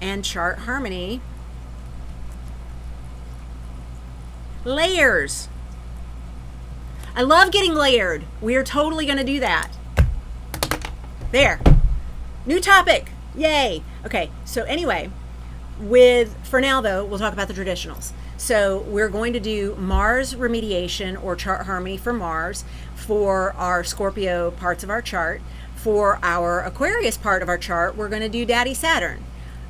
and chart harmony layers. I love getting layered. We are totally going to do that. There. New topic. Yay. Okay, so anyway, for now though, we'll talk about the traditionals. So we're going to do Mars remediation or chart harmony for Mars for our Scorpio parts of our chart. For our Aquarius part of our chart, we're going to do Daddy Saturn.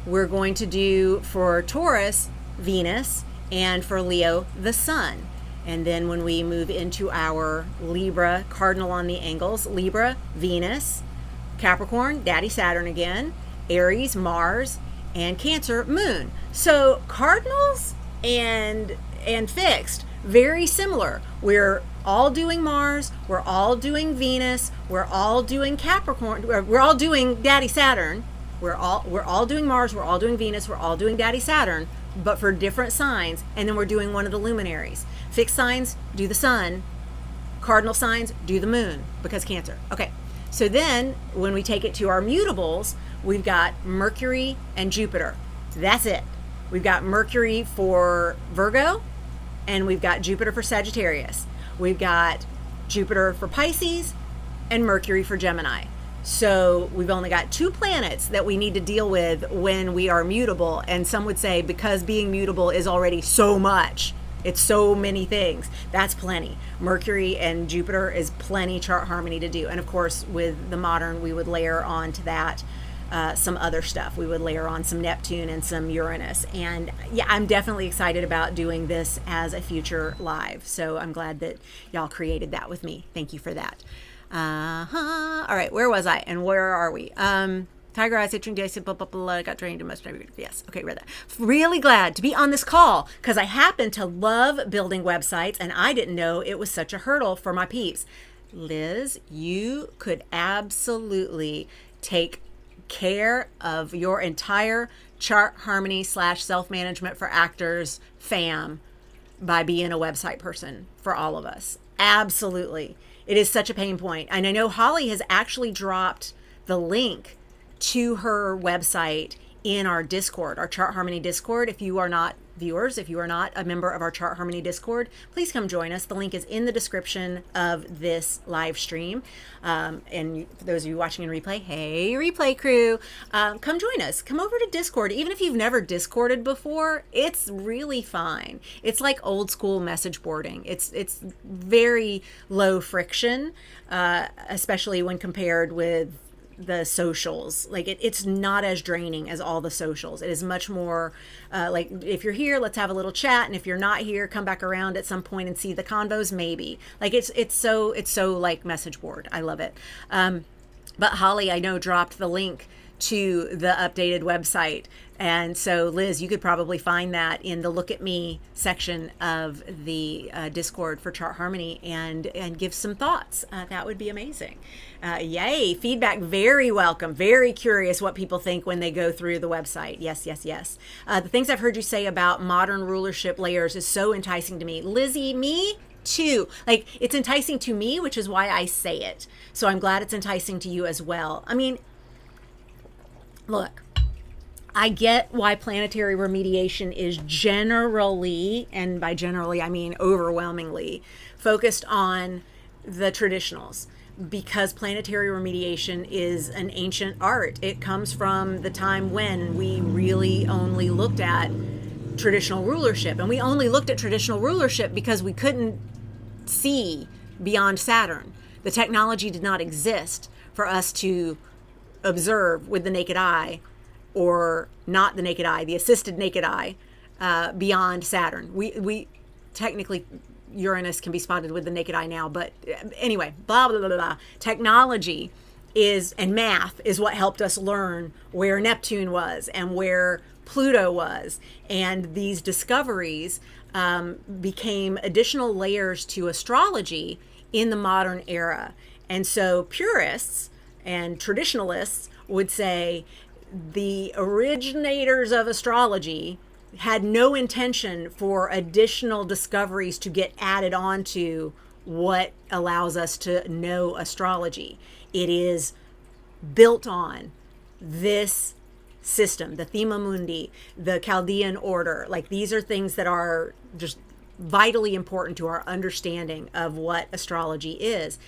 We're going to do for Taurus, Venus, and for Leo, the Sun. And then when we move into our Libra cardinal on the angles, Libra, Venus, Capricorn, Daddy Saturn again, Aries, Mars, and Cancer, Moon. So cardinals and fixed, very similar. We're all doing Mars, we're all doing Venus, we're all doing Capricorn, we're all doing Daddy Saturn. We're all doing Mars, we're all doing Venus, we're all doing Daddy Saturn, but for different signs, and then we're doing one of the luminaries. Fixed signs do the sun, cardinal signs do the moon, because Cancer. Okay, so then when we take it to our mutables, we've got Mercury and Jupiter. That's it. We've got Mercury for Virgo, and we've got Jupiter for Sagittarius. We've got Jupiter for Pisces, and Mercury for Gemini. So we've only got 2 planets that we need to deal with when we are mutable. And some would say because being mutable is already so much, it's so many things, that's plenty. Mercury and Jupiter is plenty chart harmony to do. And of course, with the modern, we would layer on to that some other stuff. We would layer on some Neptune and some Uranus. And yeah, I'm definitely excited about doing this as a future live. So I'm glad that y'all created that with me. Thank you for that. All right, where was I and where are we? Tiger Eyes, Itching Days, blah, blah, blah, got trained in most. Yes, okay, read that. Really glad to be on this call because I happen to love building websites and I didn't know it was such a hurdle for my peeps. Liz, you could absolutely take care of your entire chart harmony / self-management for actors fam by being a website person for all of us. Absolutely. It is such a pain point. And I know Holly has actually dropped the link to her website in our Discord, our Chart Harmony Discord. If you are not viewers, if you are not a member of our Chart Harmony Discord, please come join us. The link is in the description of this live stream. And for those of you watching in replay, hey, replay crew, come join us. Come over to Discord. Even if you've never Discorded before, it's really fine. It's like old school message boarding. It's very low friction, especially when compared with the socials. Like it's not as draining as all the socials. It is much more like if you're here, let's have a little chat, and if you're not here, come back around at some point and see the convos maybe. Like it's so like message board. I love it. But Holly, I know, dropped the link to the updated website. And so Liz, you could probably find that in the Look at Me section of the Discord for Chart Harmony and give some thoughts. That would be amazing. Yay, feedback, very welcome. Very curious what people think when they go through the website. Yes. The things I've heard you say about modern rulership layers is so enticing to me. Lizzie, me too. Like it's enticing to me, which is why I say it. So I'm glad it's enticing to you as well. I mean, look, I get why planetary remediation is generally, and by generally I mean overwhelmingly, focused on the traditionals, because planetary remediation is an ancient art. It comes from the time when we really only looked at traditional rulership, and we only looked at traditional rulership because we couldn't see beyond Saturn. The technology did not exist for us to observe with the naked eye, or not the naked eye, the assisted naked eye, beyond Saturn. We technically, Uranus can be spotted with the naked eye now, but anyway, blah, blah, blah, blah. Technology and math is what helped us learn where Neptune was and where Pluto was. And these discoveries became additional layers to astrology in the modern era. And so purists and traditionalists would say the originators of astrology had no intention for additional discoveries to get added on to what allows us to know astrology. It is built on this system, the Thema Mundi, the Chaldean order. Like, these are things that are just vitally important to our understanding of what astrology is.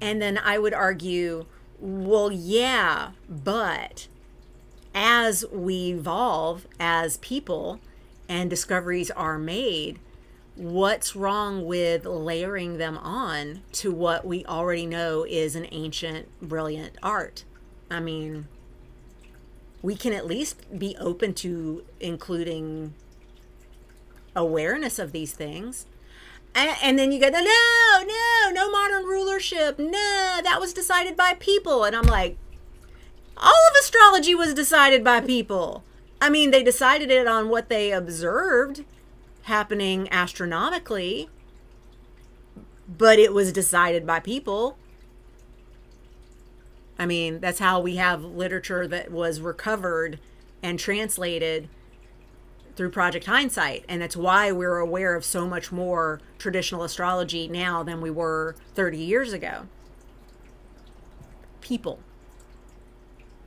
And then I would argue, well, yeah, but as we evolve as people and discoveries are made, what's wrong with layering them on to what we already know is an ancient, brilliant art? I mean, we can at least be open to including awareness of these things. And then you go, no modern rulership. No, that was decided by people. And I'm like, all of astrology was decided by people. I mean, they decided it on what they observed happening astronomically, but it was decided by people. I mean, that's how we have literature that was recovered and translated through Project Hindsight. And that's why we're aware of so much more traditional astrology now than we were 30 years ago. People.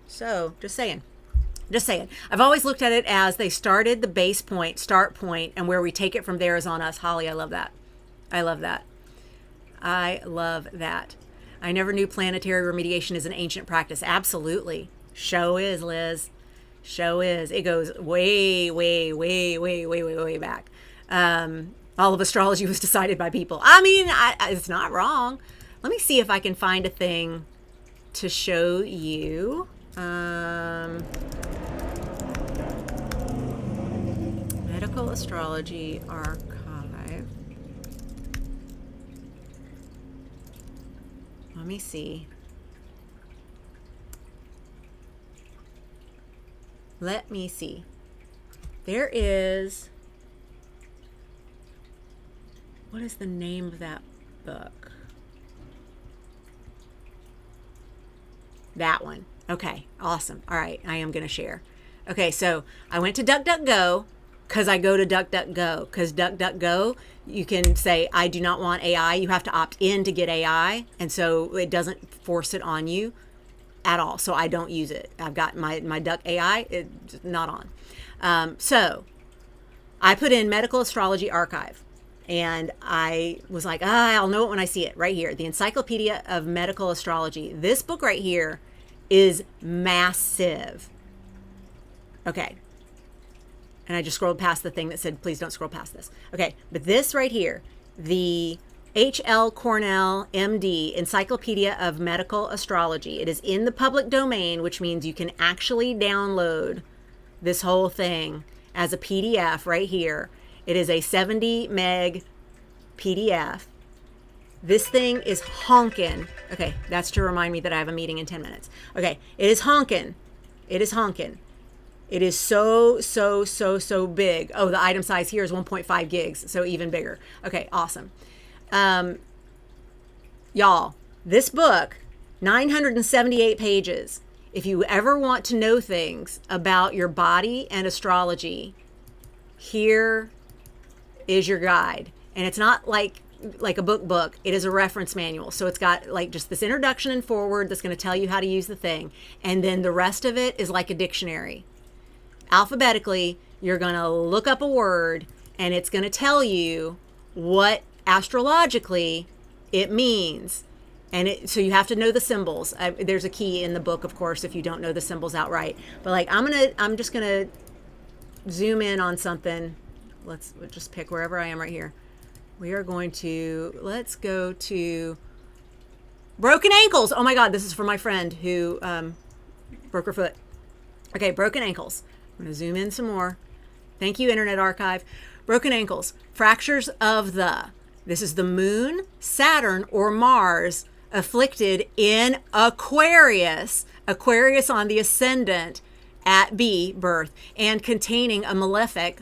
So, just saying. I've always looked at it as they started the base point, start point, and where we take it from there is on us. Holly, I love that. I love that. I never knew planetary remediation is an ancient practice. Absolutely. Show is, Liz. Show is. It goes way back. All of astrology was decided by people. I mean, it's not wrong. Let me see if I can find a thing to show you. Medical Astrology Archive. Let me see. There is, what is the name of that book? That one. Okay, awesome. All right, I am going to share. Okay, so I went to DuckDuckGo because I go to DuckDuckGo because DuckDuckGo, you can say, I do not want AI. You have to opt in to get AI, and so it doesn't force it on you at all. So I don't use it. I've got my Duck AI, it's not on. So I put in Medical Astrology Archive, and I was like, I'll know it when I see it right here. The Encyclopedia of Medical Astrology. This book right here is massive. Okay. And I just scrolled past the thing that said, please don't scroll past this. Okay. But this right here, the H.L. Cornell, MD, Encyclopedia of Medical Astrology. It is in the public domain, which means you can actually download this whole thing as a PDF right here. It is a 70 meg PDF. This thing is honkin'. Okay, that's to remind me that I have a meeting in 10 minutes. Okay, it is honkin'. It is honkin'. It is so big. Oh, the item size here is 1.5 gigs, so even bigger. Okay, awesome. Y'all, this book, 978 pages. If you ever want to know things about your body and astrology, here is your guide. And it's not like a book. It is a reference manual. So it's got like just this introduction and forward that's going to tell you how to use the thing. And then the rest of it is like a dictionary. Alphabetically, you're going to look up a word and it's going to tell you what astrologically it means. And so you have to know the symbols. There's a key in the book, of course, if you don't know the symbols outright. But like, I'm just going to zoom in on something. Let's just pick wherever I am right here. We are going to, let's go to broken ankles. Oh my God, this is for my friend who broke her foot. Okay, broken ankles. I'm going to zoom in some more. Thank you, Internet Archive. Broken ankles, fractures of the, this is the moon, Saturn, or Mars afflicted in Aquarius, Aquarius on the ascendant at B, birth, and containing a malefic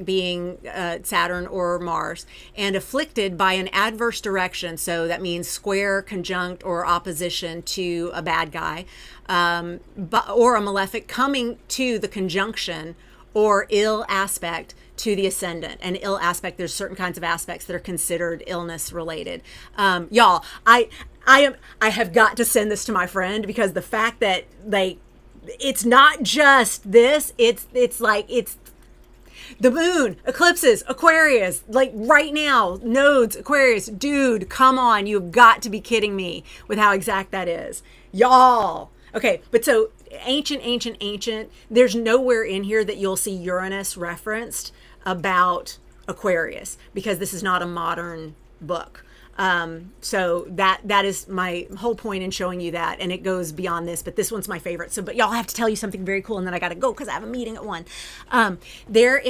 being Saturn or Mars, and afflicted by an adverse direction. So that means square, conjunct, or opposition to a bad guy, or a malefic coming to the conjunction or ill aspect to the ascendant. And ill aspect, there's certain kinds of aspects that are considered illness related. Y'all, I have got to send this to my friend, because the fact that it's not just this, it's the moon, eclipses, Aquarius, like right now, nodes, Aquarius, dude, come on, you've got to be kidding me with how exact that is, y'all. Okay, but so ancient, there's nowhere in here that you'll see Uranus referenced about Aquarius, because this is not a modern book. So that is my whole point in showing you that, and it goes beyond this, but this one's my favorite. So, but y'all have to tell you something very cool, and then I got to go because I have a meeting at 1. There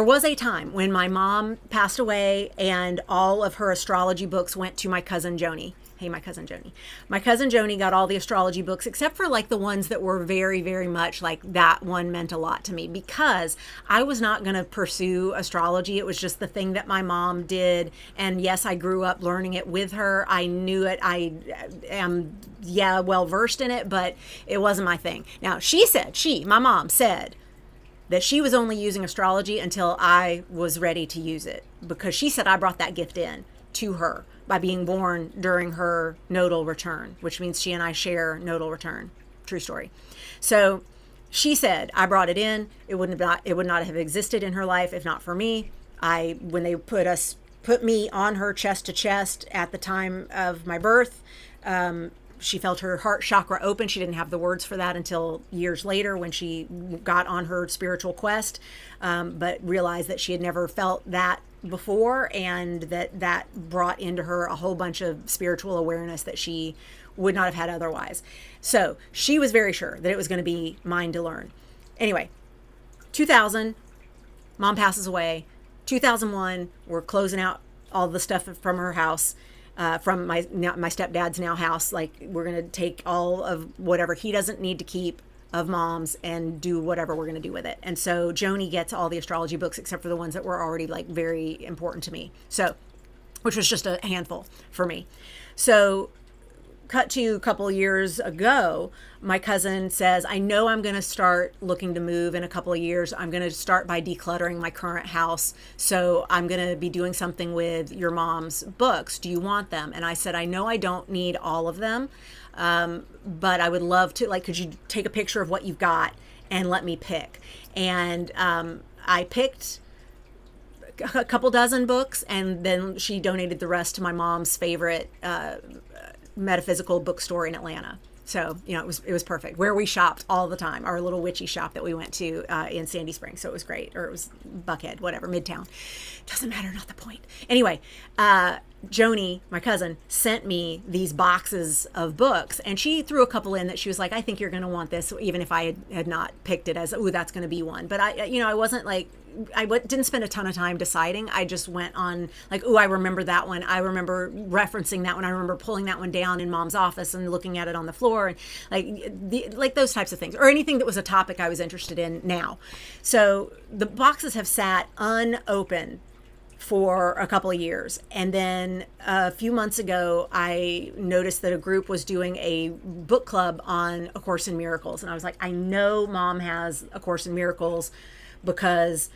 was a time when my mom passed away, and all of her astrology books went to my cousin Joni. Hey, my cousin Joni. My cousin Joni got all the astrology books, except for like the ones that were very, very much like that one meant a lot to me, because I was not going to pursue astrology. It was just the thing that my mom did. And yes, I grew up learning it with her. I knew it. I am, well versed in it, but it wasn't my thing. Now, my mom said that she was only using astrology until I was ready to use it, because she said I brought that gift in to her by being born during her nodal return, which means she and I share nodal return. True story. So she said I brought it in. It would not have existed in her life if not for me. When they put me on her chest to chest at the time of my birth, she felt her heart chakra open. She didn't have the words for that until years later when she got on her spiritual quest, but realized that she had never felt that before, and that brought into her a whole bunch of spiritual awareness that she would not have had otherwise. So she was very sure that it was going to be mine to learn. Anyway, 2000, mom passes away. 2001, we're closing out all the stuff from her house. From my stepdad's now house. Like, we're going to take all of whatever he doesn't need to keep of mom's and do whatever we're going to do with it. And so Joni gets all the astrology books except for the ones that were already like very important to me. So, which was just a handful for me. So cut to a couple years ago, my cousin says, I know I'm going to start looking to move in a couple of years. I'm going to start by decluttering my current house. So I'm going to be doing something with your mom's books. Do you want them? And I said, I know I don't need all of them, but I would love to, like, could you take a picture of what you've got and let me pick? And I picked a couple dozen books, and then she donated the rest to my mom's favorite metaphysical bookstore in Atlanta. So, it was perfect. Where we shopped all the time, our little witchy shop that we went to in Sandy Springs. So it was great. Or it was Buckhead, whatever, Midtown. Doesn't matter, not the point. Anyway, Joni, my cousin, sent me these boxes of books, and she threw a couple in that she was like, I think you're going to want this, even if I had not picked it as, that's going to be one. But I wasn't like, didn't spend a ton of time deciding. I just went on like, I remember that one. I remember referencing that one. I remember pulling that one down in mom's office and looking at it on the floor, and like those types of things, or anything that was a topic I was interested in now. So the boxes have sat unopened for a couple of years. And then a few months ago, I noticed that a group was doing a book club on A Course in Miracles. And I was like, I know mom has A Course in Miracles, because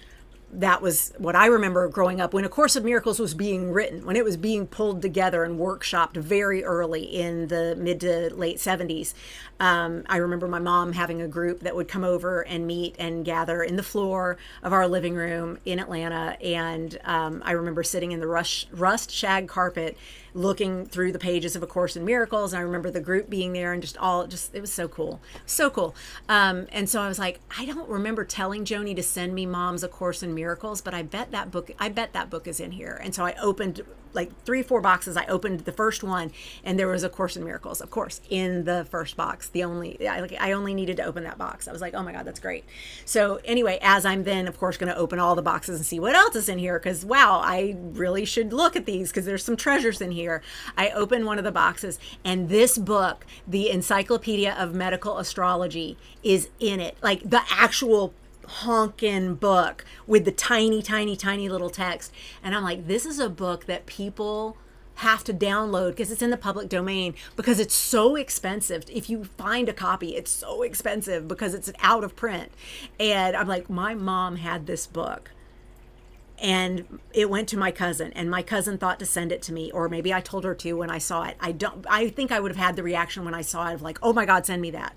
that was what I remember growing up when A Course of Miracles was being written, when it was being pulled together and workshopped very early in the mid to late 70s. I remember my mom having a group that would come over and meet and gather in the floor of our living room in Atlanta. And I remember sitting in the rust shag carpet looking through the pages of A Course in Miracles. And I remember the group being there and it was so cool. So cool. And so I was like, I don't remember telling Joni to send me mom's A Course in Miracles, but I bet that book is in here. And so I opened like 3-4 boxes. I opened the first one and there was A Course in Miracles, of course, in the first box. I only needed to open that box. I was like, oh my God, that's great. So anyway, as I'm then, of course, going to open all the boxes and see what else is in here, because wow, I really should look at these because there's some treasures in here. I opened one of the boxes and this book, the Encyclopedia of Medical Astrology, is in it. Like the actual honkin' book with the tiny, tiny, tiny little text. And I'm like, this is a book that people have to download because it's in the public domain, because it's so expensive. If you find a copy, it's so expensive because it's out of print. And I'm like, my mom had this book and it went to my cousin, and my cousin thought to send it to me, or maybe I told her to when I saw it. I think I would have had the reaction when I saw it of like, oh my God, send me that.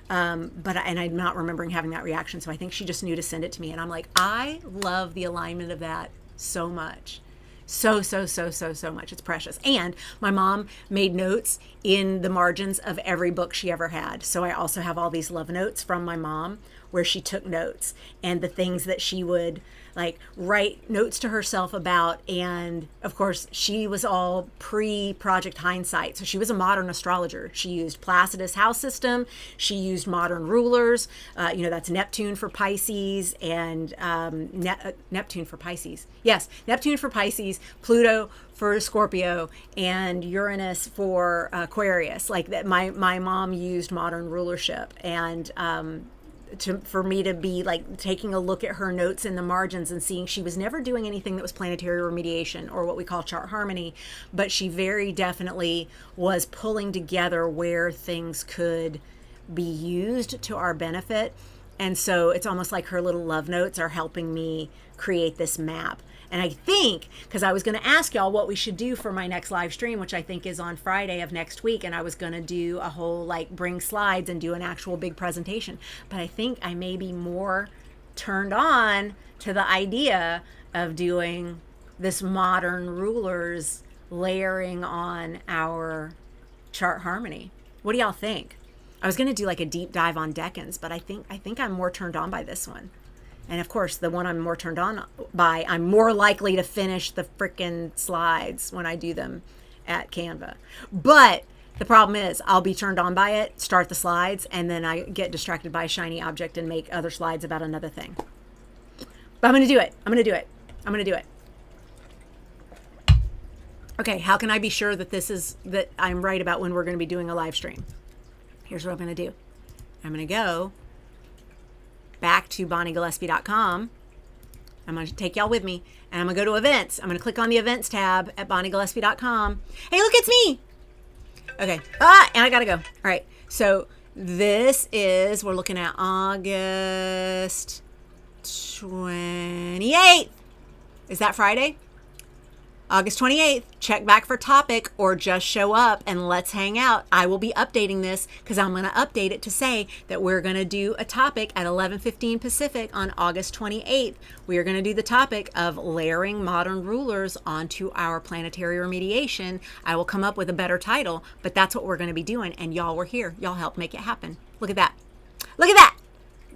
But I'm not remembering having that reaction. So I think she just knew to send it to me. And I'm like, I love the alignment of that so much. So much. It's precious. And my mom made notes in the margins of every book she ever had. So I also have all these love notes from my mom where she took notes, and the things that she would like write notes to herself about. And of course, she was all pre-Project Hindsight. So she was a modern astrologer. She used Placidus house system. She used modern rulers. That's Neptune for Pisces, and Neptune for Pisces. Yes, Neptune for Pisces, Pluto for Scorpio, and Uranus for Aquarius. Like that, my mom used modern rulership, and for me to be like taking a look at her notes in the margins and seeing she was never doing anything that was planetary remediation or what we call chart harmony, but she very definitely was pulling together where things could be used to our benefit. And so it's almost like her little love notes are helping me create this map. And I think, because I was going to ask y'all what we should do for my next live stream, which I think is on Friday of next week, and I was going to do a whole like bring slides and do an actual big presentation. But I think I may be more turned on to the idea of doing this modern rulers layering on our chart harmony. What do y'all think? I was going to do like a deep dive on decans, but I think I'm more turned on by this one. And of course, the one I'm more turned on by, I'm more likely to finish the frickin' slides when I do them at Canva. But the problem is I'll be turned on by it, start the slides, and then I get distracted by a shiny object and make other slides about another thing. But I'm going to do it. Okay, how can I be sure that that I'm right about when we're going to be doing a live stream? Here's what I'm going to do. I'm going to go back to bonniegillespie.com. I'm going to take y'all with me, and I'm going to go to events. I'm going to click on the events tab at bonniegillespie.com. Hey, look, it's me. Okay. And I got to go. All right. So we're looking at August 28th. Is that Friday? August 28th, check back for topic or just show up and let's hang out. I will be updating this because I'm going to update it to say that we're going to do a topic at 11:15 Pacific on August 28th. We are going to do the topic of layering modern rulers onto our planetary remediation. I will come up with a better title, but that's what we're going to be doing. And y'all were here. Y'all helped make it happen. Look at that. Look at that.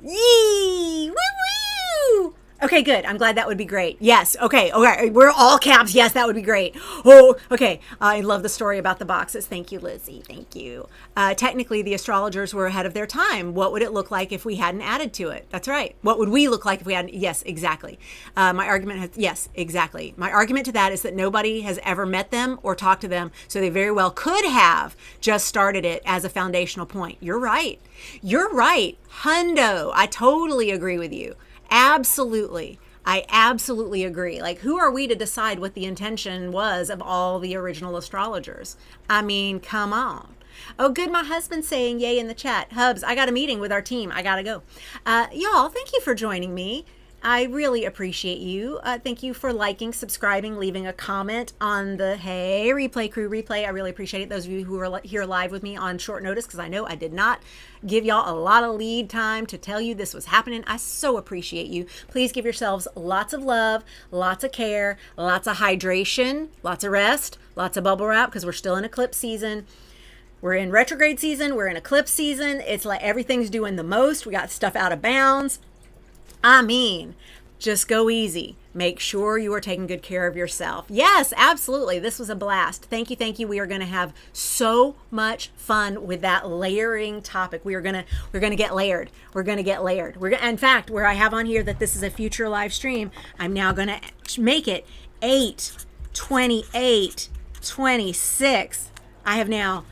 Yee! Woo-woo! Okay, good. I'm glad that would be great. Yes. Okay. We're all caps. Yes, that would be great. Oh, okay. I love the story about the boxes. Thank you, Lizzie. Thank you. Technically, the astrologers were ahead of their time. What would it look like if we hadn't added to it? That's right. What would we look like if we hadn't? Yes, exactly. Yes, exactly. My argument to that is that nobody has ever met them or talked to them, so they very well could have just started it as a foundational point. You're right. Hundo. I totally agree with you. Absolutely. I absolutely agree. Like, who are we to decide what the intention was of all the original astrologers? I mean, come on. Oh, good. My husband's saying yay in the chat. Hubs, I got a meeting with our team. I got to go. Y'all, thank you for joining me. I really appreciate you. Thank you for liking, subscribing, leaving a comment on the Hey Replay Crew replay. I really appreciate it. Those of you who are here live with me on short notice, because I know I did not give y'all a lot of lead time to tell you this was happening. I so appreciate you. Please give yourselves lots of love, lots of care, lots of hydration, lots of rest, lots of bubble wrap, because we're still in eclipse season. We're in retrograde season. We're in eclipse season. It's like everything's doing the most. We got stuff out of bounds. I mean, Just go easy. Make sure you are taking good care of yourself. Yes, absolutely. This was a blast. Thank you. Thank you. We are going to have so much fun with that layering topic. we're going to get layered. We're going to get layered. In fact, where I have on here that this is a future live stream, I'm now going to make it 8, 28, 26. It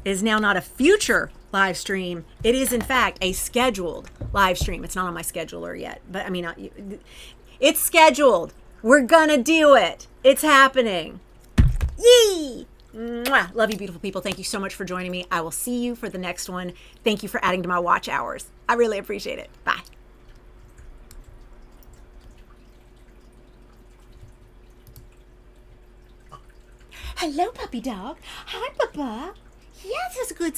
is now not a future live stream. It is in fact a scheduled live stream. It's not on my scheduler yet, but I mean, it's scheduled. We're gonna do it. It's happening. Yee! Mwah! Love you, beautiful people. Thank you so much for joining me. I will see you for the next one. Thank you for adding to my watch hours. I really appreciate it. Bye. Hello, puppy dog. Hi, Papa. Yes, that's good.